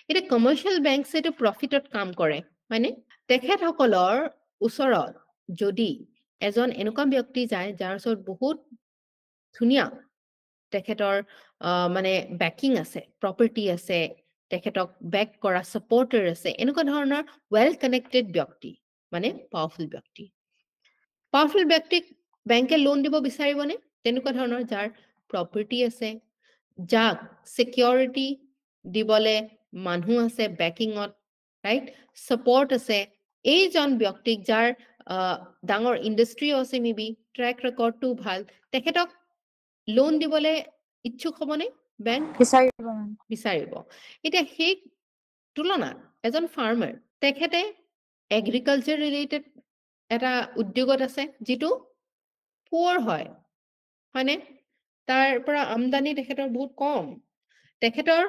এটা কমাৰ্চিয়েল বেংকছে এইটো প্ৰফিটত কাম কৰে হয়নে তেখেতসকলৰ ওচৰত যদি এজন এনেকুৱা ব্যক্তি যায় যাৰ ওচৰত বহুত ধুনীয়া তেখেতৰ মানে বেকিং আছে প্ৰপাৰ্টি আছে তেখেতক বেক কৰা সাপোৰ্টাৰ আছে এনেকুৱা ধৰণৰ ৱেল কানেক্টেড ব্যক্তি মানে পাৱাৰফুল ব্যক্তিক বেংকে লোন দিব বিচাৰিবনে তেনেকুৱা ধৰণৰ যাৰ প্ৰপাৰ্টি আছে যাক সিকিউৰিটি দিবলে মানুহ আছে বেকিঙত ৰাইট সাপোৰ্ট আছে এইজন ব্যক্তিক যাৰ ডাঙৰ ইণ্ডাষ্ট্ৰি আছে মেবি ট্ৰেক ৰেকৰ্ডটো ভাল তেখেতক লোন দিবলে ইচ্ছুক হ'বনে বেংক বিচাৰিব এতিয়া সেই তুলনাত এজন ফাৰ্মাৰ তেখেতে এগ্ৰিকালচাৰ ৰিলেটেড এটা উদ্যোগত আছে যিটো পুৱাৰ হয় হয়নে তাৰ পৰা আমদানি তেখেতৰ বহুত কম তেখেতৰ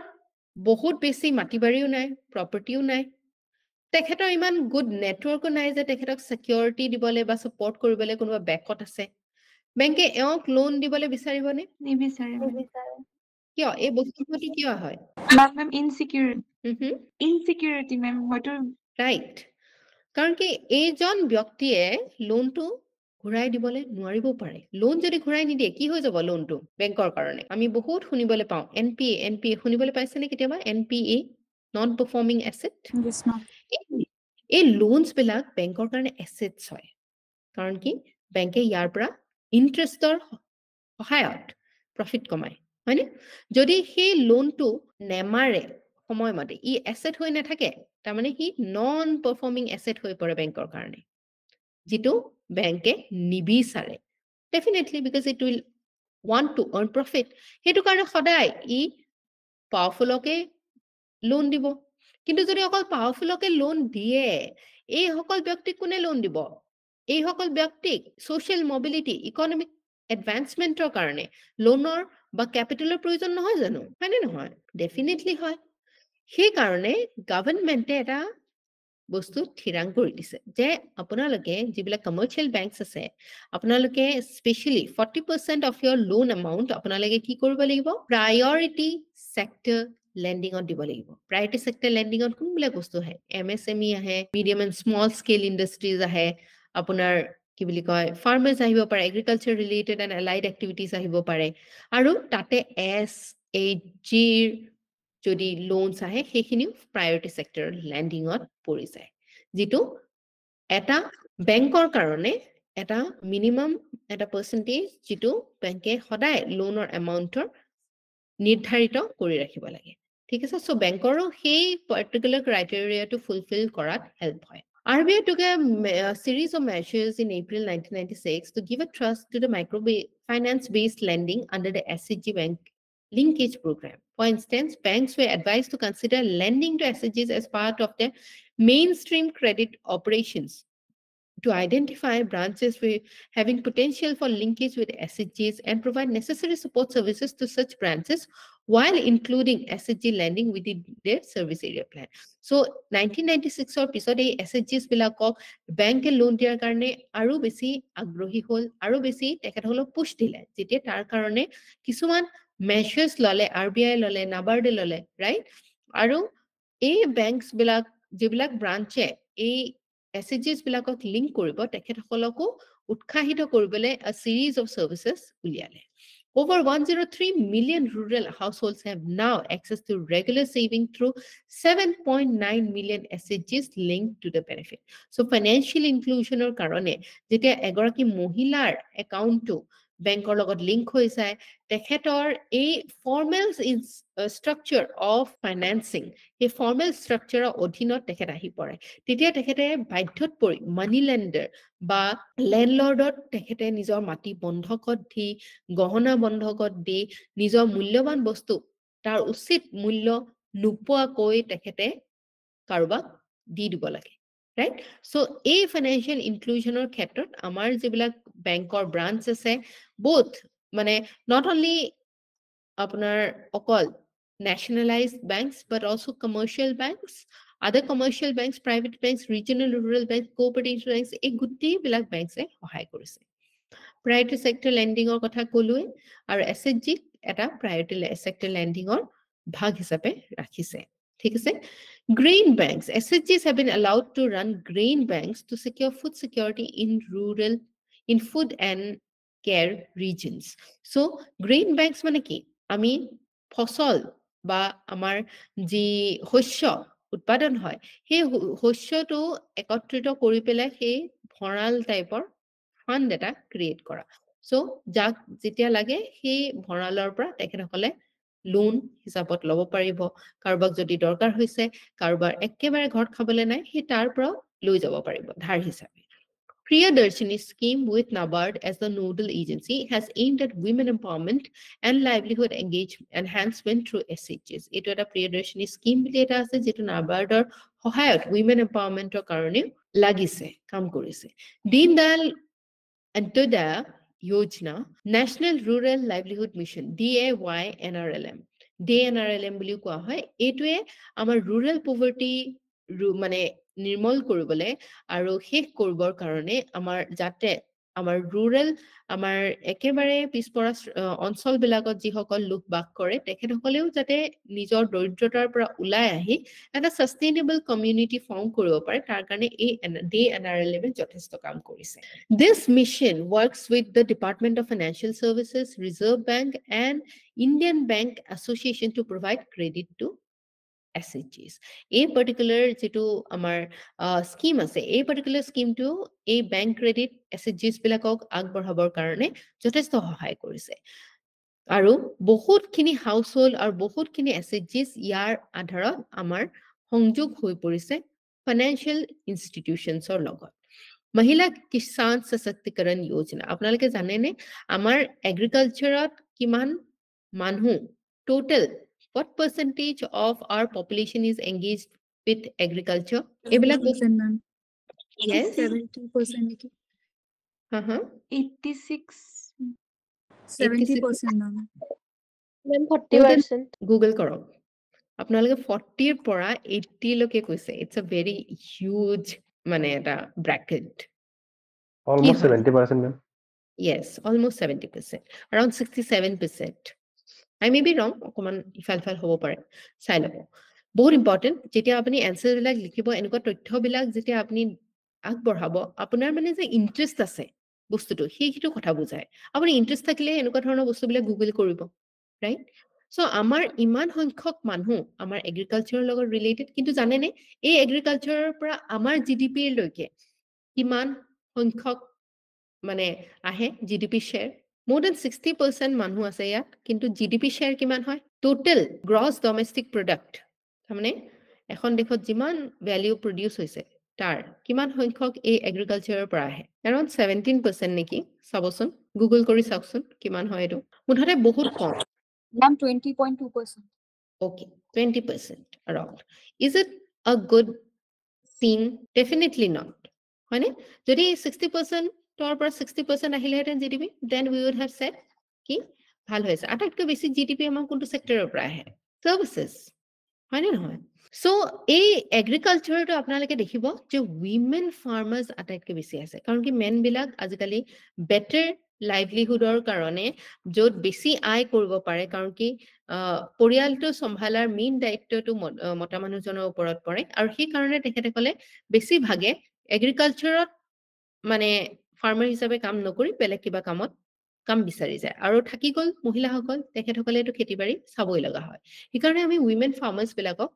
বহুত বেছি মাটি বাৰীও নাই প্ৰপাৰ্টিও নাই তেখেতৰ ইমান গুড নেটৱৰ্কো নাই যে তেখেতক সিকিউৰিটি দিবলে বা সাপোৰ্ট কৰিবলে কোনোবা বেকত আছে বেংকে এওঁক লোন দিবলে বিচাৰিবনে নিবিচাৰে, ma'am. কিয় এই বস্তুটো কিয় হয় Ma'am, insecurity, ma'am. হয়তো ৰাইট কাৰণ কি এইজন ব্যক্তিয়ে লোনটো ঘূৰাই দিবলে নোৱাৰিব পাৰে লোন যদি ঘূৰাই নিদিয়ে কি হৈ যাব লোনটো বেংকৰ কাৰণে আমি বহুত শুনিবলৈ পাওঁ এনপিএ শুনিবলৈ পাইছেনে কেতিয়াবা NPA non performing asset Yes, ma'am. এই লোনছ বিলাক বেংকৰ কাৰণে এছেটছ হয় কাৰণ কি বেংকে ইয়াৰ পৰা ইন্টাৰেষ্টৰ সহায়ত প্ৰফিট কমায় হয়নে যদি সেই লোনটো নেমাৰে সময়মতে ই এছেট হৈ নাথাকে তাৰমানে সি নন পাৰফৰ্মিং এছেট হৈ পৰে বেংকৰ কাৰণে যিটো বেংকে নিবিচাৰে definitely because it will want to earn profit সেইটো কাৰণে সদায় ই পাৱাৰফুলকে লোন দিব কিন্তু যদি অকল পাৱাৰফুলকে লোন দিয়ে এই সকল ব্যক্তিক কোনে লোন দিব এই সকল ব্যক্তিক সোশ্যাল মোবিলিটি ইকনমিক এডভান্সমেন্টৰ কাৰণে লোনৰ বা ক্যাপিটালৰ প্ৰয়োজন নহয় জানো হয়নে নহয় ডেফিনেটলি হয় সেই কাৰণে গভৰ্ণমেন্টে এটা বস্তু থিৰাং কৰি দিছে যে আপোনালোকে যিবিলাক কমাৰ্চিয়েল বেংকছ আছে আপোনালোকে specially 40% of your loan amount আপোনালোকে কি কৰিব লাগিব প্ৰায়োৰিটি সেক্টৰ লেন্ডিঙত দিব লাগিব প্ৰায়োৰিটি সেক্টৰ লেন্ডিঙত কোনবিলাক বস্তু আহে এমএসএমই আহে medium and small scale industries আহে আপোনাৰ কি বুলি কয় ফাৰ্মাৰ্ছ আহিব পাৰে agriculture related and allied activities আহিব পাৰে আৰু তাতে এছএইচজিৰ যদি লোনছ আহে সেইখিনিও প্ৰায়োৰিটি সেক্টৰ লেন্ডিঙত পৰি যায় যিটো এটা বেংকৰ কাৰণে এটা মিনিমাম এটা পাৰ্চেন্টেজ যিটো বেংকে সদায় লোনৰ এমাউন্টৰ নিৰ্ধাৰিত কৰি ৰাখিব লাগে ঠিক আছে সো বেংকৰো সেই পাৰ্টিকুলাৰ ক্ৰাইটেৰিয়াটো ফুলফিল কৰাত হেল্প হয় RBI took a series of measures in April 1996 to give a trust to the microfinance-based lending under the SCG Bank Linkage Program. For instance, banks were advised to consider lending to SCGs as part of their mainstream credit operations to identify branches having potential for linkage with SCGs and provide necessary support services to such branches while including SCG lending within their service area plan. So 1996 or পিছত এই SCGs বিলাকক বেংকে loan দিয়াৰ কাৰণে আৰু বেছি আগ্ৰহী হ'ল আৰু বেছি তেখেতসকলক পুশ দিলে যেতিয়া তাৰ কাৰণে কিছুমান মেজাৰ্স ললে RBI ললে নাবাৰ্ডে ললে ৰাইট আৰু এই বেংকছ বিলাক যিবিলাক ব্ৰাঞ্চে এই SCGs বিলাকক লিংক কৰিব তেখেতসকলকো উৎসাহিত কৰিবলৈ a series of services উলিয়ালে Over 103 million rural households have now access to regular saving through 7.9 million SCGs linked to the benefit. So financial inclusion or karone, যেতিয়া এগৰাকী মহিলাৰ একাউণ্টটো বেংকৰ লগত লিংক হৈ যায় তেখেতৰ এই ফৰ্মেল ষ্ট্ৰাকচাৰ অফ ফাইনেন্সিং এই ফৰ্মেল ষ্ট্ৰাকচাৰৰ অধীনত তেখেত আহি পৰে তেতিয়া তেখেতে বাধ্যত পৰি মানি লেণ্ডাৰ বা লেণ্ডলৰ্ডত তেখেতে নিজৰ মাটি বন্ধকত দি গহনা বন্ধকত দি নিজৰ মূল্যৱান বস্তু তাৰ উচিত মূল্য নোপোৱাকৈ তেখেতে কাৰোবাক দি দিব লাগে ৰাইট সো এই ফাইনেন্সিয়েল ইনক্লুজনৰ ক্ষেত্ৰত আমাৰ যিবিলাক বেংকৰ ব্ৰাঞ্চ আছে both মানে not only আপোনাৰ অকল nationalized banks but also commercial banks other commercial banks private banks regional rural banks cooperative banks এই গোটেইবিলাক বেংকছে সহায় কৰিছে priority sector lending ৰ কথা ক'লোৱে আৰু SHG এটা priority sector lending ৰ ভাগ হিচাপে ৰাখিছে ঠিক আছে grain banks SHGs have been allowed to run grain banks to secure food security in food and care regions so grain banks মানে কি আমি ফসল বা আমাৰ যি শস্য উৎপাদন হয় সেই শস্যটো একত্ৰিত কৰি পেলাই সেই ভঁৰাল টাইপৰ ফান্ড এটা ক্ৰিয়েট কৰা সো যাক যেতিয়া লাগে সেই ভঁৰালৰ পৰা তেখেতসকলে লোন হিচাপত ল'ব পাৰিব কাৰোবাক যদি দৰকাৰ হৈছে কাৰোবাৰ একেবাৰে ঘৰত খাবলৈ নাই সেই তাৰ পৰা লৈ যাব পাৰিব ধাৰ হিচাপে Priyadarshini scheme with NABARD as the nodal agency has aimed at women empowerment and livelihood enhancement through SHGs. Ito eta Priyadarshini scheme bili eta ase jetu NABARD or সহায়ত women empowerment or karone lagise kam korise. Deen Dayal Antyodaya Yojana National Rural Livelihood Mission DAY NRLM DNRLM বুলি কোৱা হয় এটোৱে আমাৰ rural poverty মানে নিৰ্মল কৰিবলৈ আৰু শেষ কৰিবৰ কাৰণে আমাৰ যাতে আমাৰ rural আমাৰ একেবাৰে পিছপৰা অঞ্চল বিলাকত যিসকল লোক বাস কৰে তেখেতসকলেও যাতে নিজৰ দৰিদ্ৰতাৰ পৰা ওলাই আহি এটা সাস্টেইনেবল কমিউনিটি ফৰ্ম কৰিব পাৰে তাৰ কাৰণে এই DNRLM যথেষ্ট কাম কৰিছে This mission works with the Department of Financial Services, Reserve Bank and Indian Bank Association to provide credit to SHGs. A particular যেটো আমাৰ স্কিম আছে এই particular স্কিম টো এই bank credit SHGs বিলাকক আগবঢ়াবৰ কাৰণে যথেষ্ট সহায় কৰিছে আৰু বহুতখিনি হাউসহোল্ড আৰু বহুতখিনি SHGs ইয়াৰ আধাৰত আমাৰ সংযোগ হৈ পৰিছে ফাইনেন্সিয়েল ইনষ্টিটিউচনছৰ লগত মহিলা কিষাণ সশক্তিকৰণ যোজনা আপোনালোকে জানেনে আমাৰ এগ্ৰিকালচাৰত কিমান মানুহ total what percentage of our population is engaged with agriculture? 70%, ma'am. Yes. 70%. 86 70%, ma'am. Ma'am, 40%. Google কৰক আপোনালোকে 40 ৰ পৰা 80 লৈকে কৈছে it's a very huge মানে এটা bracket Almost 70%, ma'am. yes almost 70% around 67% I may be wrong অকমান ইফাল হ'ব পাৰে চাই লব বহুত ইম্পৰ্টেন্ট যেতিয়া আপুনি এনসাৰ বিলাক লিখিব এনেকুৱা তথ্যবিলাক যেতিয়া আপুনি আগবঢ়াব আপোনাৰ মানে যে ইন্টাৰেষ্ট আছে বস্তুটো সেইটো কথা বুজায় আপুনি ইন্টাৰেষ্ট থাকিলে এনেকুৱা ধৰণৰ বস্তুবিলাক গুগল কৰিব ৰাইট সো আমাৰ ইমান সংখ্যক মানুহ আমাৰ এগ্ৰিকালচাৰৰ লগত ৰিলেটেড কিন্তু জানেনে এই এগ্ৰিকালচাৰৰ পৰা আমাৰ জিডিপি লৈকে কিমান সংখ্যক মানে আহে জিডিপি শেয়াৰ more than 60% মানুহ আছে ইয়াত কিন্তু জিডিপি শেয়াৰ কিমান হয় টোটাল গ্ৰছ ডমেষ্টিক প্ৰডাক্ট মানে এখন দেশত যিমান ভ্যালু প্ৰডিউস হৈছে তাৰ কিমান সংখ্যক এই এগ্ৰিকালচাৰৰ পৰা আহে around 17% নেকি চাবচোন গুগল কৰি চাওকচোন কিমান হয় এটো মুঠতে বহুত কম Ma'am, 20.2%. okay 20% around is it a good thing definitely not হয়নে যদি 60% তৰ পৰা 60% আহিলেহেঁতেন GDP then we would have said কি ভাল হৈছে আটাইতকৈ বেছি জিডিপি আমাৰ কোনটো সেক্টৰৰ পৰা আহে সাৰ্ভিসেস হয়নে নহয় সো এই এগ্ৰিকালচাৰটো আপোনালোকে দেখিব যে উইমেন ফাৰ্মাৰ্স আটাইতকৈ বেছি আছে কাৰণ কি মেন বিলাক আজিকালি বেটাৰ লাইভলিহুডৰ কাৰণে য'ত বেছি আয় কৰিব পাৰে কাৰণ কি পৰিয়ালটো সম্ভালাৰ মেইন দায়িত্বটো মতা মানুহজনৰ ওপৰত পৰে আৰু সেই কাৰণে তেখেতসকলে বেছি ভাগে এগ্ৰিকালচাৰত মানে ফাৰ্মাৰ হিচাপে কাম নকৰি বেলেগ কিবা কামত কাম বিচাৰি যায় আৰু থাকি গল মহিলাসকল তেখেতসকলেটো খেতিবাৰী চাবই লগা হয় সেইকাৰণে আমি উইমেন ফাৰ্মাৰ্স বিলাকক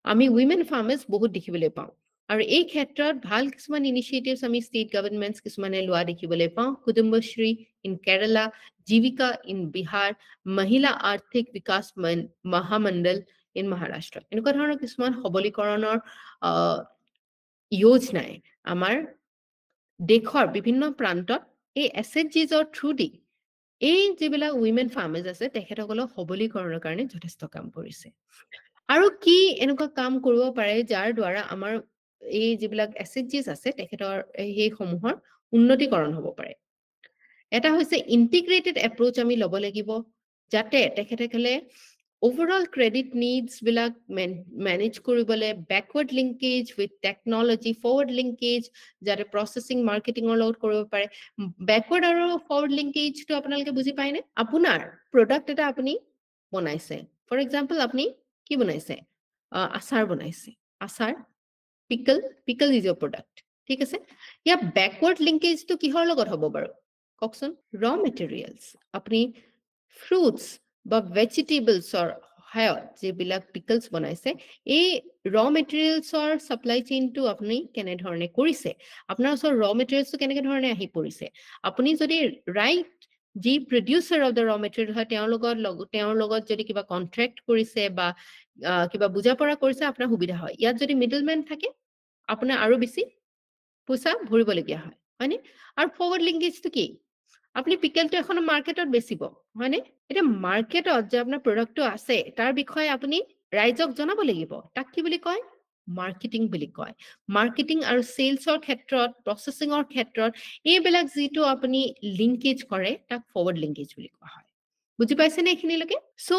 আমি উইমেন ফাৰ্মাৰ্স বহুত দেখিবলৈ পাওঁ আৰু এই ক্ষেত্ৰত ভাল কিছুমান ইনিচিয়েটিভছ আমি ষ্টেট গভৰ্ণমেণ্টছ কিছুমানে লোৱা দেখিবলৈ পাওঁ কুটুম্বশ্ৰী ইন কেৰালা জীৱিকা ইন বিহাৰ মহিলা আৰ্থিক বিকাশ মহামণ্ডল ইন মহাৰাষ্ট্ৰ এনেকুৱা ধৰণৰ কিছুমান সবলীকৰণৰ যোজনাই আমাৰ দেশৰ বিভিন্ন প্ৰান্তত এই SHGsৰ থ্ৰু দি এই যিবিলাক উইমেন ফাৰ্মাৰ্ছ আছে তেখেতসকলক সবলীকৰণৰ কাৰণে যথেষ্ট কাম কৰিছে আৰু কি এনেকুৱা কাম কৰিব পাৰে যাৰ দ্বাৰা আমাৰ এই যিবিলাক SHGs আছে তেখেতৰ এই সমূহৰ উন্নতিকৰণ হ'ব পাৰে এটা হৈছে ইন্টিগ্ৰেটেড এপ্ৰোচ আমি ল'ব লাগিব যাতে তেখেতসকলে overall credit needs বিলাক manage কৰিবলৈ backward linkage with technology forward linkage যাতে processing marketing লগত কৰিব পাৰে backward আৰু forward linkage টো আপোনালোকে বুজি পায়নে আপোনাৰ product এটা আপুনি বনাইছে for example আপুনি কি বনাইছে আচাৰ বনাইছে আচাৰ pickle is your product ঠিক আছে ইয়া backward linkage টো কিহৰ লগত হ'ব বাৰু কওকচোন raw materials আপুনি fruits বা ভেজিটেবলছৰ সহায়ত যিবিলাক পিকলছ বনাইছে এই ৰ মেটেৰিয়েলছৰ চাপ্লাই চেইনটো আপুনি কেনেধৰণে কৰিছে আপোনাৰ ওচৰত ৰ মেটেৰিয়েলছটো কেনেকে ধৰণে আহি পৰিছে আপুনি যদি ৰাইট যি প্ৰডিউচাৰ অফ দ্য ৰ মেটেৰিয়েল হয় তেওঁৰ লগত যদি কিবা কন্ট্ৰেক্ট কৰিছে বা কিবা বুজা পৰা কৰিছে আপোনাৰ সুবিধা হয় ইয়াত যদি মিডলমেন থাকে আপোনাৰ আৰু বেছি পইচা ভৰিবলগীয়া হয় হয়নে আৰু ফৰৱাৰ্ড লিংকেজটো কি আপুনি পিকেলটো এখন মাৰ্কেটত বেচিব হয়নে এটা মাৰ্কেটত যে আপোনাৰ প্ৰডাক্টটো আছে তাৰ বিষয়ে আপুনি ৰাইজক জনাব লাগিব তাক কি বুলি কয় মাৰ্কেটিং বুলি কয় মাৰ্কেটিং আৰু সেলছৰ ক্ষেত্ৰত প্ৰসেসিংৰ ক্ষেত্ৰত এইবিলাক যিটো আপুনি লিংকেজ কৰে তাক ফৰৱাৰ্ড লিংকেজ বুলি কোৱা হয় বুজি পাইছেনে এইখিনিলৈকে সো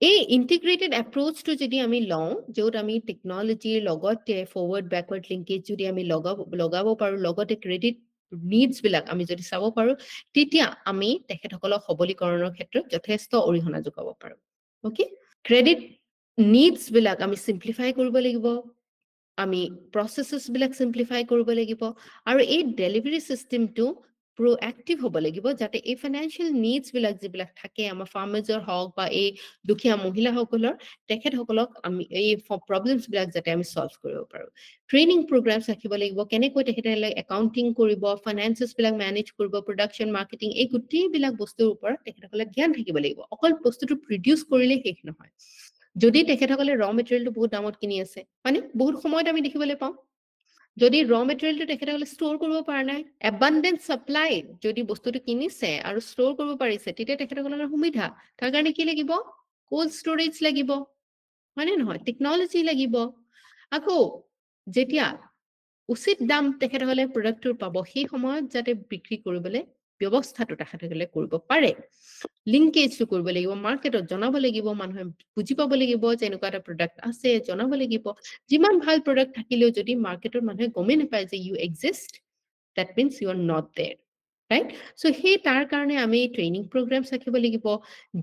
এই ইন্টিগ্ৰেটেড এপ্ৰোচটো যদি আমি লওঁ য'ত আমি টেকনলজিৰ লগতে ফৰৱাৰ্ড ব্যাকৱাৰ্ড লিংকেজ যদি আমি লগাব পাৰো লগতে ক্ৰেডিট নিডছ বিলাক আমি যদি চাব পাৰো তেতিয়া আমি তেখেতসকলক সবলীকৰণৰ ক্ষেত্ৰত যথেষ্ট অৰিহণা যোগাব পাৰো ওকে ক্ৰেডিট নিডছ বিলাক আমি সিম্পলিফাই কৰিব লাগিব আমি প্ৰসেসেস বিলাক সিম্পলিফাই কৰিব লাগিব আৰু এই ডেলিভাৰী সিস্টেমটো proactive হ'ব লাগিব যাতে এই ফাইনান্সিয়াল নিডছ বিলাক যিবিলাক থাকে আমাৰ ফাৰ্মাৰ্ছৰ হওক বা এই দুখীয়া মহিলাসকলৰ তেখেতসকলক আমি এই প্ৰবলেমছ বিলাক যাতে আমি সলভ কৰিব পাৰো ট্ৰেইনিং প্ৰগ্ৰামছ ৰাখিব লাগিব কেনেকৈ তেখেতসকলে একাউন্টিং কৰিব ফাইনান্সেছ বিলাক মেনেজ কৰিব প্ৰডাকশন মাৰ্কেটিং এই গোটেইবিলাক বস্তুৰ ওপৰত তেখেতসকলে জ্ঞান থাকিব লাগিব অকল বস্তুটো প্ৰডিউস কৰিলে শেষ নহয় যদি তেখেতসকলে ৰ মেটেৰিয়েলটো বহুত দামত কিনি আছে মানে বহুত সময়ত আমি দেখিবলৈ পাওঁ যদি ৰ মেটেৰিয়েলটো তেখেতসকলে ষ্ট'ৰ কৰিব পৰা নাই এবান্ডেন্ট সাপ্লাই যদি বস্তুটো কিনিছে আৰু ষ্ট'ৰ কৰিব পাৰিছে তেতিয়া তেখেতসকলৰ সুবিধা তাৰ কাৰণে কি লাগিব কোল্ড ষ্টৰেজ লাগিব মানে নহয় টেকনলজি লাগিব আকৌ যেতিয়া উচিত দাম তেখেতসকলে প্ৰডাক্টৰ পাব সেই সময়ত যাতে বিক্ৰী কৰিবলৈ ব্যৱস্থাটো তেখেতসকলে কৰিব পাৰে লিংকেজটো কৰিব লাগিব মাৰ্কেটত জনাব লাগিব মানুহে বুজি পাব লাগিব যে এনেকুৱা এটা প্ৰডাক্ট আছে জনাব লাগিব যিমান ভাল প্ৰডাক্ট থাকিলেও যদি মাৰ্কেটৰ মানুহে গমেই নাপায় যে you exist that means you are not there right so সেই তাৰ কাৰণে আমি ট্ৰেইনিং প্ৰগ্ৰামছ ৰাখিব লাগিব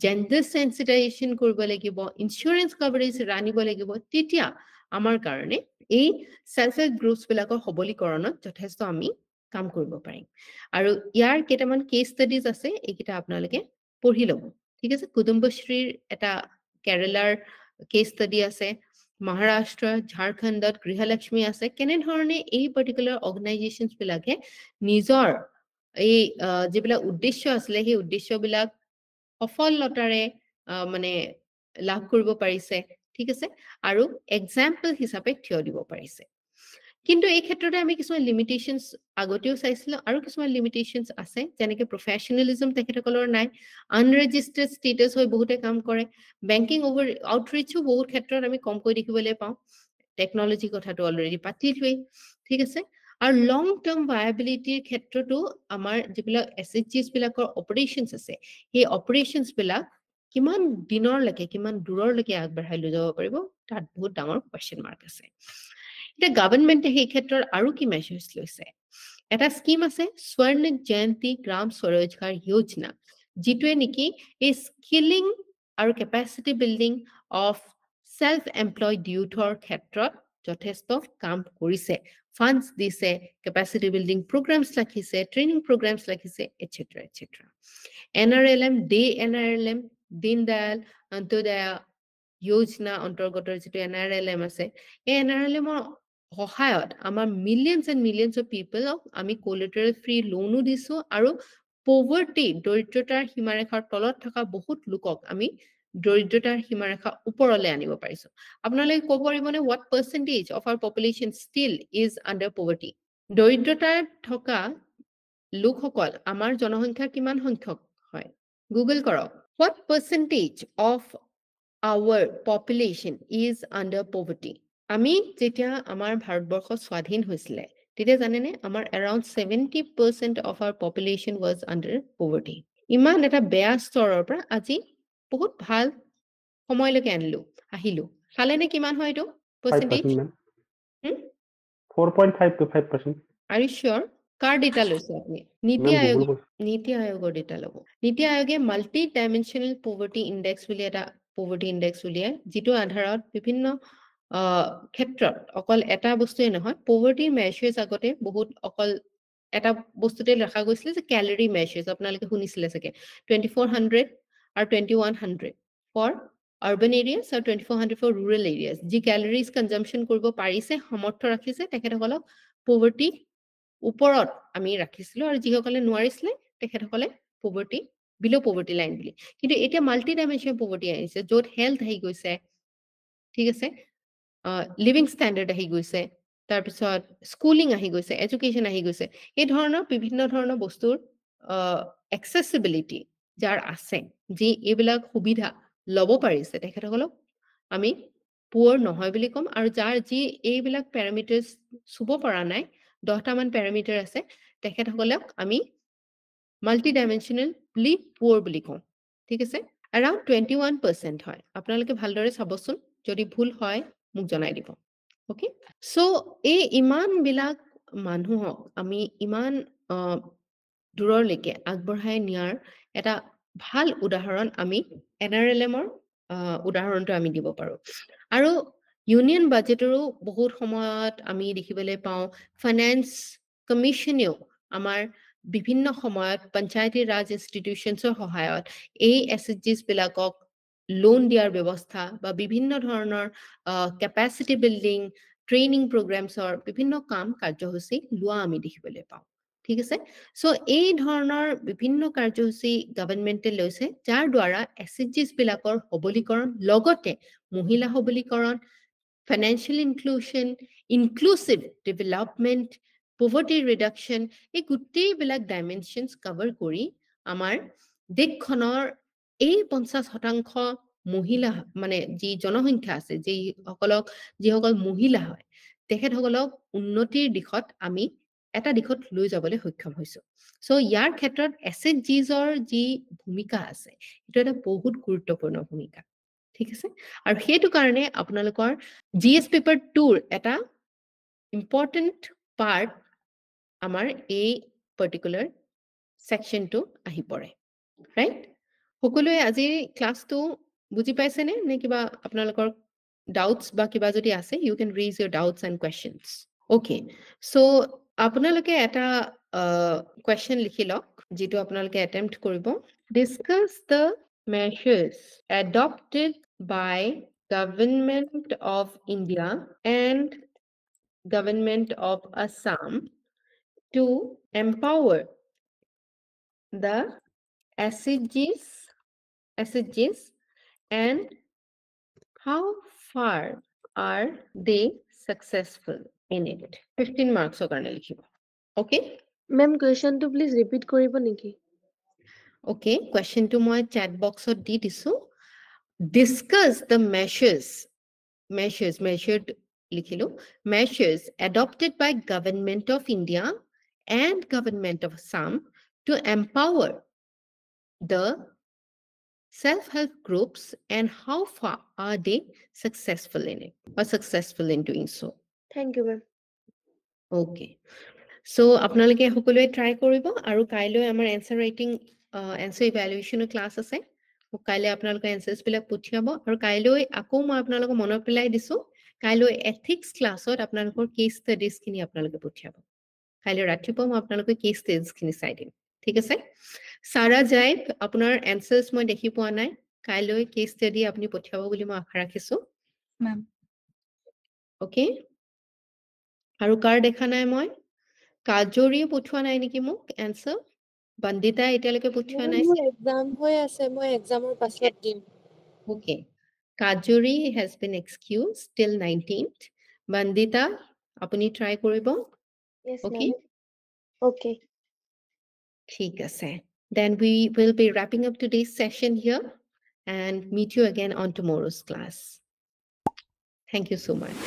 জেন্ডাৰ সেন্সিটাইজেশন কৰিব লাগিব ইন্স্যুৰেন্স কভাৰেজ ৰানিব লাগিব তেতিয়া আমাৰ কাৰণে এই সেলফ হেল্প গ্ৰুপছ বিলাকৰ সবলীকৰণত যথেষ্ট আমি কাম কৰিব পাৰিম আৰু ইয়াৰ কেইটামান কেছ ষ্টাডিজ আছে এইকেইটা আপোনালোকে পঢ়ি ল'ব ঠিক আছে কুটুম্বশ্ৰীৰ এটা কেৰালাৰ কেছ ষ্টাডি আছে মহাৰাষ্ট্ৰ ঝাৰখণ্ডত গৃহলক্ষ্মী আছে কেনেধৰণে এই পাৰ্টিকুলাৰ অৰ্গেনাইজেশ্যনছ বিলাকে নিজৰ এই যিবিলাক উদ্দেশ্য আছিলে সেই উদ্দেশ্যবিলাক সফলতাৰে মানে লাভ কৰিব পাৰিছে ঠিক আছে আৰু এক্সাম্পল হিচাপে থিয় দিব পাৰিছে কিন্তু এই ক্ষেত্ৰতে আমি কিছুমান লিমিটেশনস আগতেও চাইছিলো আৰু কিছুমান লিমিটেশনস আছে যেনেকৈ প্ৰফেশনেলিজম তেখেতসকলৰ নাই আনৰেজিষ্টাৰ্ড ষ্টেটাছ হৈ বহুতে কাম কৰে বেংকিং ওভাৰ আউটৰিচো বহুত ক্ষেত্ৰত আমি কমকৈ দেখিবলৈ পাওঁ টেকনলজি কথাটো অলৰেডি পাতিলোৱেই ঠিক আছে আৰু লং টাৰ্ম ভায়াবিলিটিৰ ক্ষেত্ৰতো আমাৰ যিবিলাক এছএইচজিছ বিলাকৰ অপাৰেশনছ আছে সেই অপাৰেশনছ বিলাক কিমান দিনৰলৈকে কিমান দূৰলৈকে আগবঢ়াই লৈ যাব পাৰিব তাত বহুত ডাঙৰ কোৱেশ্চন মাৰ্ক আছে এতিয়া গভৰ্ণমেণ্টে সেই ক্ষেত্ৰত আৰু কি মেজাৰ্ছ লৈছে এটা স্কিম আছে স্বৰ্ণ জয়ন্তী গ্ৰাম স্বৰোজগাৰ যোজনা যিটোৱে নেকি এই স্কিলিং আৰু capacity building of self employed ইউথৰ ক্ষেত্ৰত যথেষ্ট কাম কৰিছে ফাণ্ডছ দিছে কেপাচিটি বিল্ডিং প্ৰগ্ৰামছ ৰাখিছে ট্ৰেইনিং প্ৰগ্ৰামছ ৰাখিছে etcetera etcetera NRLM Deen Dayal Antyodaya যোজনা অন্তৰ্গত যিটো NRLM আছে এই NRLMৰ সহায়ত আমাৰ মিলিয়নছ এণ্ড মিলিয়নছ অফ পিপলক আমি কোলেটাৰেল ফ্ৰী লোনো দিছো আৰু পভাৰ্টি দৰিদ্ৰতাৰ সীমাৰেখাৰ তলত থকা বহুত লোকক আমি দৰিদ্ৰতাৰ সীমাৰেখা ওপৰলৈ আনিব পাৰিছো আপোনালোকে ক'ব পাৰিবনে what percentage of our population still is under poverty দৰিদ্ৰতাৰ থকা লোকসকল আমাৰ জনসংখ্যাৰ কিমান সংখ্যক হয় গুগল কৰক what percentage of our population is under poverty আমি যেতিয়া আমাৰ ভাৰতবৰ্ষ স্বাধীন হৈছিলে তেতিয়া জানেনে আমাৰ around 70% of our population was under poverty ইমান এটা বেয়া স্তৰৰ পৰা আজি বহুত ভাল সময়লৈকে আহিলো চালেনে কিমান হয় এইটো 5% percentage ma'am. Hmm? 4.5 to 5%. Are you sure? Car data লৈছে আপুনি Ma'am, Google নীতি আয়োগৰ ডেটা ল'ব নীতি আয়োগে মাল্টি ডাইমেনশ্যনেল পভাৰ্টি ইণ্ডেক্স বুলি এটা পভাৰ্টি ইণ্ডেক্স উলিয়ায় যিটো আধাৰত বিভিন্ন ক্ষেত্ৰত অকল এটা বস্তুৱে নহয় পভাৰ্টি মেজাৰ্ছ আগতে বহুত অকল এটা বস্তুতে লেখা গৈছিলে যে ক্যালোৰি মেজাৰ্ছ আপোনালোকে শুনিছিলে চাগে 2400 আৰু 2100 ফৰ urban areas আৰু 2400 for rural areas যি calories consumption কৰিব পাৰিছে সমৰ্থ ৰাখিছে তেখেতসকলক poverty ওপৰত আমি ৰাখিছিলো আৰু যিসকলে নোৱাৰিছিলে তেখেতসকলে poverty below poverty line বুলি কিন্তু এতিয়া মাল্টি ডাইমেনশ্যনেল poverty আহিছে য'ত হেলথ আহি গৈছে ঠিক আছে লিভিং ষ্টেণ্ডাৰ্ড আহি গৈছে তাৰপিছত স্কুলিং আহি গৈছে এডুকেশ্যন আহি গৈছে এই ধৰণৰ বিভিন্ন ধৰণৰ বস্তুৰ এক্সেচিবিলিটি যাৰ আছে যি এইবিলাক সুবিধা ল'ব পাৰিছে তেখেতসকলক আমি পুৱাৰ নহয় বুলি ক'ম আৰু যাৰ যি এইবিলাক পেৰামিটাৰ্ছ চুব পৰা নাই 10টা মান পেৰামিটাৰ আছে তেখেতসকলক আমি মাল্টি ডাইমেনশ্যনেল পুৱাৰ বুলি ক'ম ঠিক আছে around 21% হয় আপোনালোকে ভালদৰে চাবচোন যদি ভুল হয় মোক জনাই দিব ওকে সো এই ইমান বিলাক মানুহক আমি ইমান দূৰলৈকে আগবঢ়াই নিয়াৰ এটা ভাল উদাহৰণ আমি NRLM-ৰ উদাহৰণটো আমি দিব পাৰো আৰু ইউনিয়ন বাজেটৰো বহুত সময়ত আমি দেখিবলৈ পাওঁ ফাইনেন্স কমিশ্যনেও আমাৰ বিভিন্ন সময়ত পঞ্চায়তী ৰাজ ইনষ্টিটিউশ্যনছৰ সহায়ত এই SHGs বিলাকক লোন দিয়াৰ ব্যৱস্থা বা বিভিন্ন ধৰণৰ কেপাচিটি বিল্ডিং ট্ৰেইনিং প্ৰগ্ৰামছৰ বিভিন্ন কাম কাৰ্যসূচী লোৱা আমি দেখিবলৈ পাওঁ ঠিক আছে সো এই ধৰণৰ বিভিন্ন কাৰ্যসূচী গভৰ্ণমেণ্টে লৈছে যাৰ দ্বাৰা SHGs বিলাকৰ সবলীকৰণ লগতে মহিলা সবলীকৰণ financial inclusion inclusive development poverty reduction এই গোটেইবিলাক ডাইমেনশ্যনছ কভাৰ কৰি আমাৰ দেশখনৰ এই 50% মহিলা মানে যি জনসংখ্যা আছে যিসকল মহিলা হয় তেখেতসকলক উন্নতিৰ দিশত আমি এটা দিশত লৈ যাবলৈ সক্ষম হৈছো সো ইয়াৰ ক্ষেত্ৰত SHGsৰ যি ভূমিকা আছে এটা বহুত গুৰুত্বপূৰ্ণ ভূমিকা ঠিক আছে আৰু সেইটো কাৰণে আপোনালোকৰ GS পেপাৰ 2ৰ এটা ইম্পৰ্টেন্ট পাৰ্ট আমাৰ এই পাৰ্টিকুলাৰ সেকশনটো আহি পৰে ৰাইট সকলোৱে আজি ক্লাসটো বুজি পাইছেনে নে কিবা আপোনালোকৰ ডাউটস বা কিবা যদি আছে you can raise your doubts and questions okay so আপোনালোকে এটা question লিখি লওক যেটো আপোনালোকে attempt কৰিব discuss the measures adopted by Government of India and Government of Assam to empower the SHGs and how far are they successful in it 15 marks কাৰণে লিখিব okay Ma'am, question to please repeat koribo niki. okay question to মই chat boxত দি দিছো discuss the measured লিখিলো measures adopted by Government of India and Government of Assam to empower the self-help groups and how far are they successful in it or successful in doing so Thank you, ma'am. okay so আপোনালোকে সকলোৱে try কৰিব আৰু কাইলৈ আমাৰ answer writing answer ইভালুৱেচনৰ class আছে কাইলৈ আপোনালোকে এনসাৰছ বিলাক পঠিয়াব আৰু কাইলৈ আকৌ মই আপোনালোকক মনত পেলাই দিছো কাইলৈ এথিক্স ক্লাছত আপোনালোকৰ কেস ষ্টাডিজ খিনি আপোনালোকে পঠিয়াব কাইলৈ ৰাতিপুৱা মই আপোনালোকক কেস ষ্টাডিজ খিনি চাই দিম ঠিক আছে সাৰা জাইব আপোনাৰ এনসাৰছ মই দেখি পোৱা নাই কাইলৈ কেস ষ্টাডি আপুনি পঠিয়াব বুলি মই আশা ৰাখিছো Ma'am. okay আৰু কাৰ দেখা নাই মই কাজৰিয়ে পঠোৱা নাই নেকি মোক এনসাৰ বন্দিতা এতিয়ালৈকে পঠোৱা নাই মোৰ এক্সাম হৈ আছে মই এক্সামৰ পাছত দিম Okay. Kajuri has been excused till 19th. Bandita, apuni try koribo. yes Okay. ma'am okay ঠিক আছে. Then we will be wrapping up today's session here and meet you again on tomorrow's class. Thank you so much.